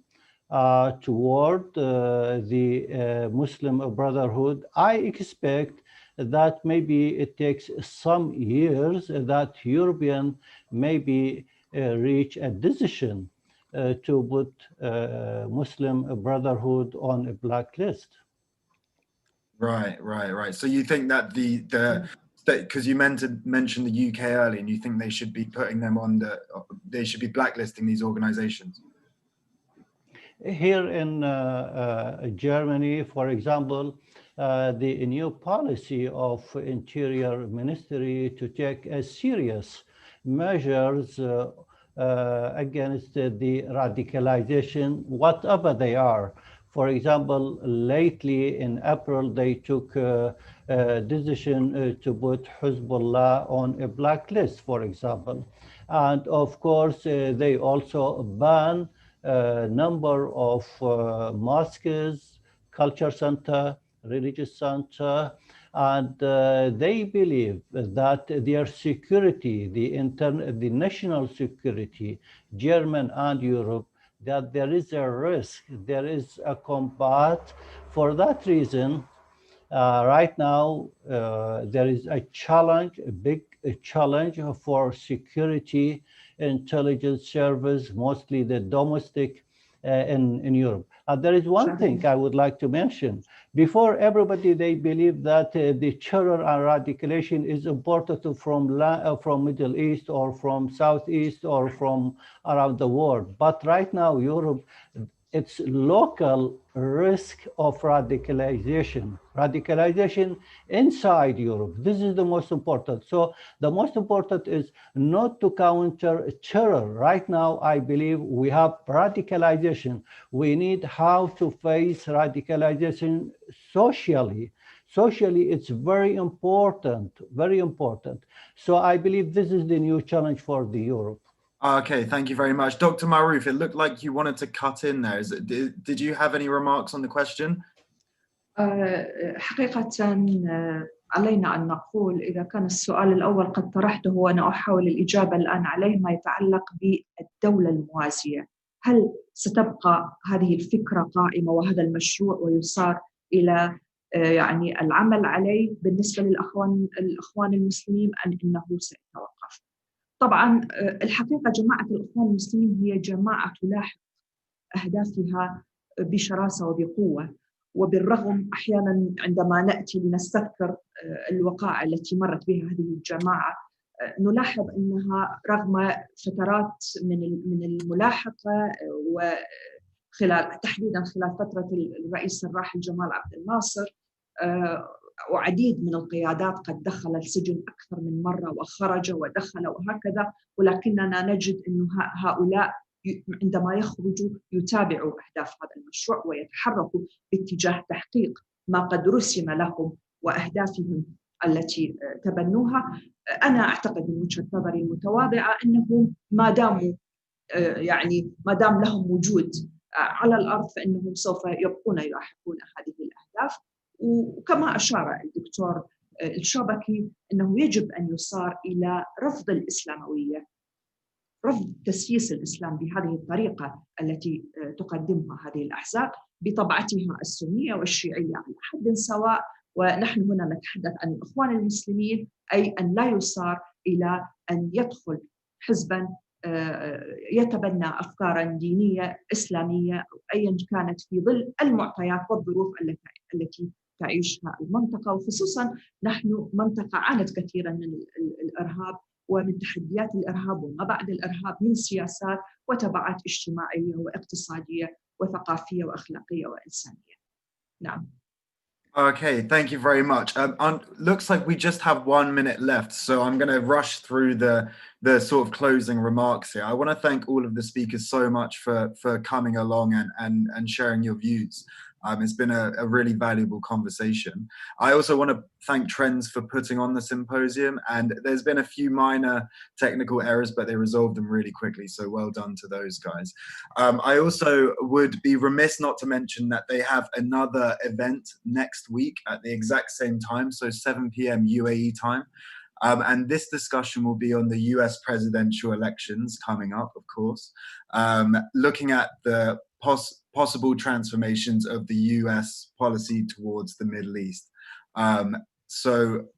toward the Muslim Brotherhood. I expect that maybe it takes some years that European maybe reach a decision to put Muslim Brotherhood on a blacklist. Right. So you think that because you mentioned the UK earlier, and you think they should be putting them on they should be blacklisting these organizations? Here in Germany, for example, the new policy of Interior Ministry to take serious measures against the radicalization, whatever they are. For example, lately in April, they took a decision to put Hezbollah on a blacklist, for example. And of course, they also ban a number of mosques, culture center, religious center, and they believe that their security, the national security, German and Europe, that there is a risk, there is a combat. For that reason, right now, there is a challenge, a big challenge for security intelligence service, mostly the domestic in Europe. There is one thing I would like to mention. Before, everybody, they believe that the terror and radicalization is imported from Middle East or from Southeast or from around the world. But right now, Europe, it's local risk of radicalization inside Europe. This is the most important. So the most important is not to counter terror. Right now, I believe we have radicalization. We need how to face radicalization socially. Socially, it's very important, very important. So I believe this is the new challenge for the Europe. Okay, thank you very much. Dr. Maruf, it looked like you wanted to cut in there. Did you have any remarks on the question? حقيقة علينا أن نقول إذا كان السؤال الأول قد طرحته وأنا أحاول الإجابة الآن عليه ما يتعلق بالدولة الموازية. هل ستبقى هذه الفكرة قائمة وهذا المشروع ويصار إلى يعني العمل عليه بالنسبة للأخوان المسلمين أم إنه سيتوقف؟ طبعاً الحقيقة جماعة الإخوان المسلمين هي جماعة تلاحق أهدافها بشراسة وبقوة، وبالرغم أحياناً عندما نأتي لنستذكر الوقائع التي مرت بها هذه الجماعة نلاحظ أنها رغم فترات من الملاحقة وخلال تحديداً خلال فترة الرئيس الراحل جمال عبد الناصر وعديد من القيادات قد دخل السجن أكثر من مرة وخرج ودخل وهكذا، ولكننا نجد أن هؤلاء عندما يخرجوا يتابعوا أهداف هذا المشروع ويتحركوا باتجاه تحقيق ما قد رسم لهم وأهدافهم التي تبنوها. أنا أعتقد من وجهة نظري المتواضعة أنهم ما دام لهم وجود على الأرض فإنهم سوف يبقون يلاحقون هذه الأهداف. وكما أشار الدكتور الشبكي أنه يجب أن يصار إلى رفض الإسلاموية رفض تسييس الإسلام بهذه الطريقة التي تقدمها هذه الأحزاب بطبعتها السنية والشيعية على حد سواء. ونحن هنا نتحدث عن الإخوان المسلمين، أي أن لا يصار إلى أن يدخل حزباً يتبنى أفكاراً دينية إسلامية أو أيا كانت في ظل المعطيات والظروف التي تعيشها المنطقة، وخصوصاً نحن منطقة عانت كثيراً من الإرهاب ومن تحديات الإرهاب وما بعد الإرهاب من سياسات وتبعات اجتماعية واقتصادية وثقافية وأخلاقية وإنسانية. نعم. Okay, thank you very much. Looks like we just have 1 minute left, so I'm going to rush through the sort of closing remarks here. I want to thank all of the speakers so much for coming along and sharing your views. It's been a really valuable conversation. I also want to thank Trends for putting on the symposium, and there's been a few minor technical errors, but they resolved them really quickly, so well done to those guys. I also would be remiss not to mention that they have another event next week at the exact same time, so 7 p.m. UAE time. And this discussion will be on the US presidential elections coming up, of course, looking at the possible transformations of the US policy towards the Middle East. So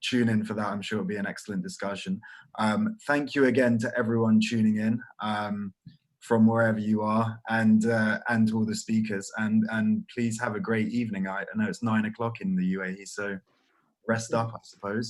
tune in for that. I'm sure it'll be an excellent discussion. Thank you again to everyone tuning in from wherever you are, and to all the speakers. And please have a great evening. I know it's 9 o'clock in the UAE, so rest up, I suppose.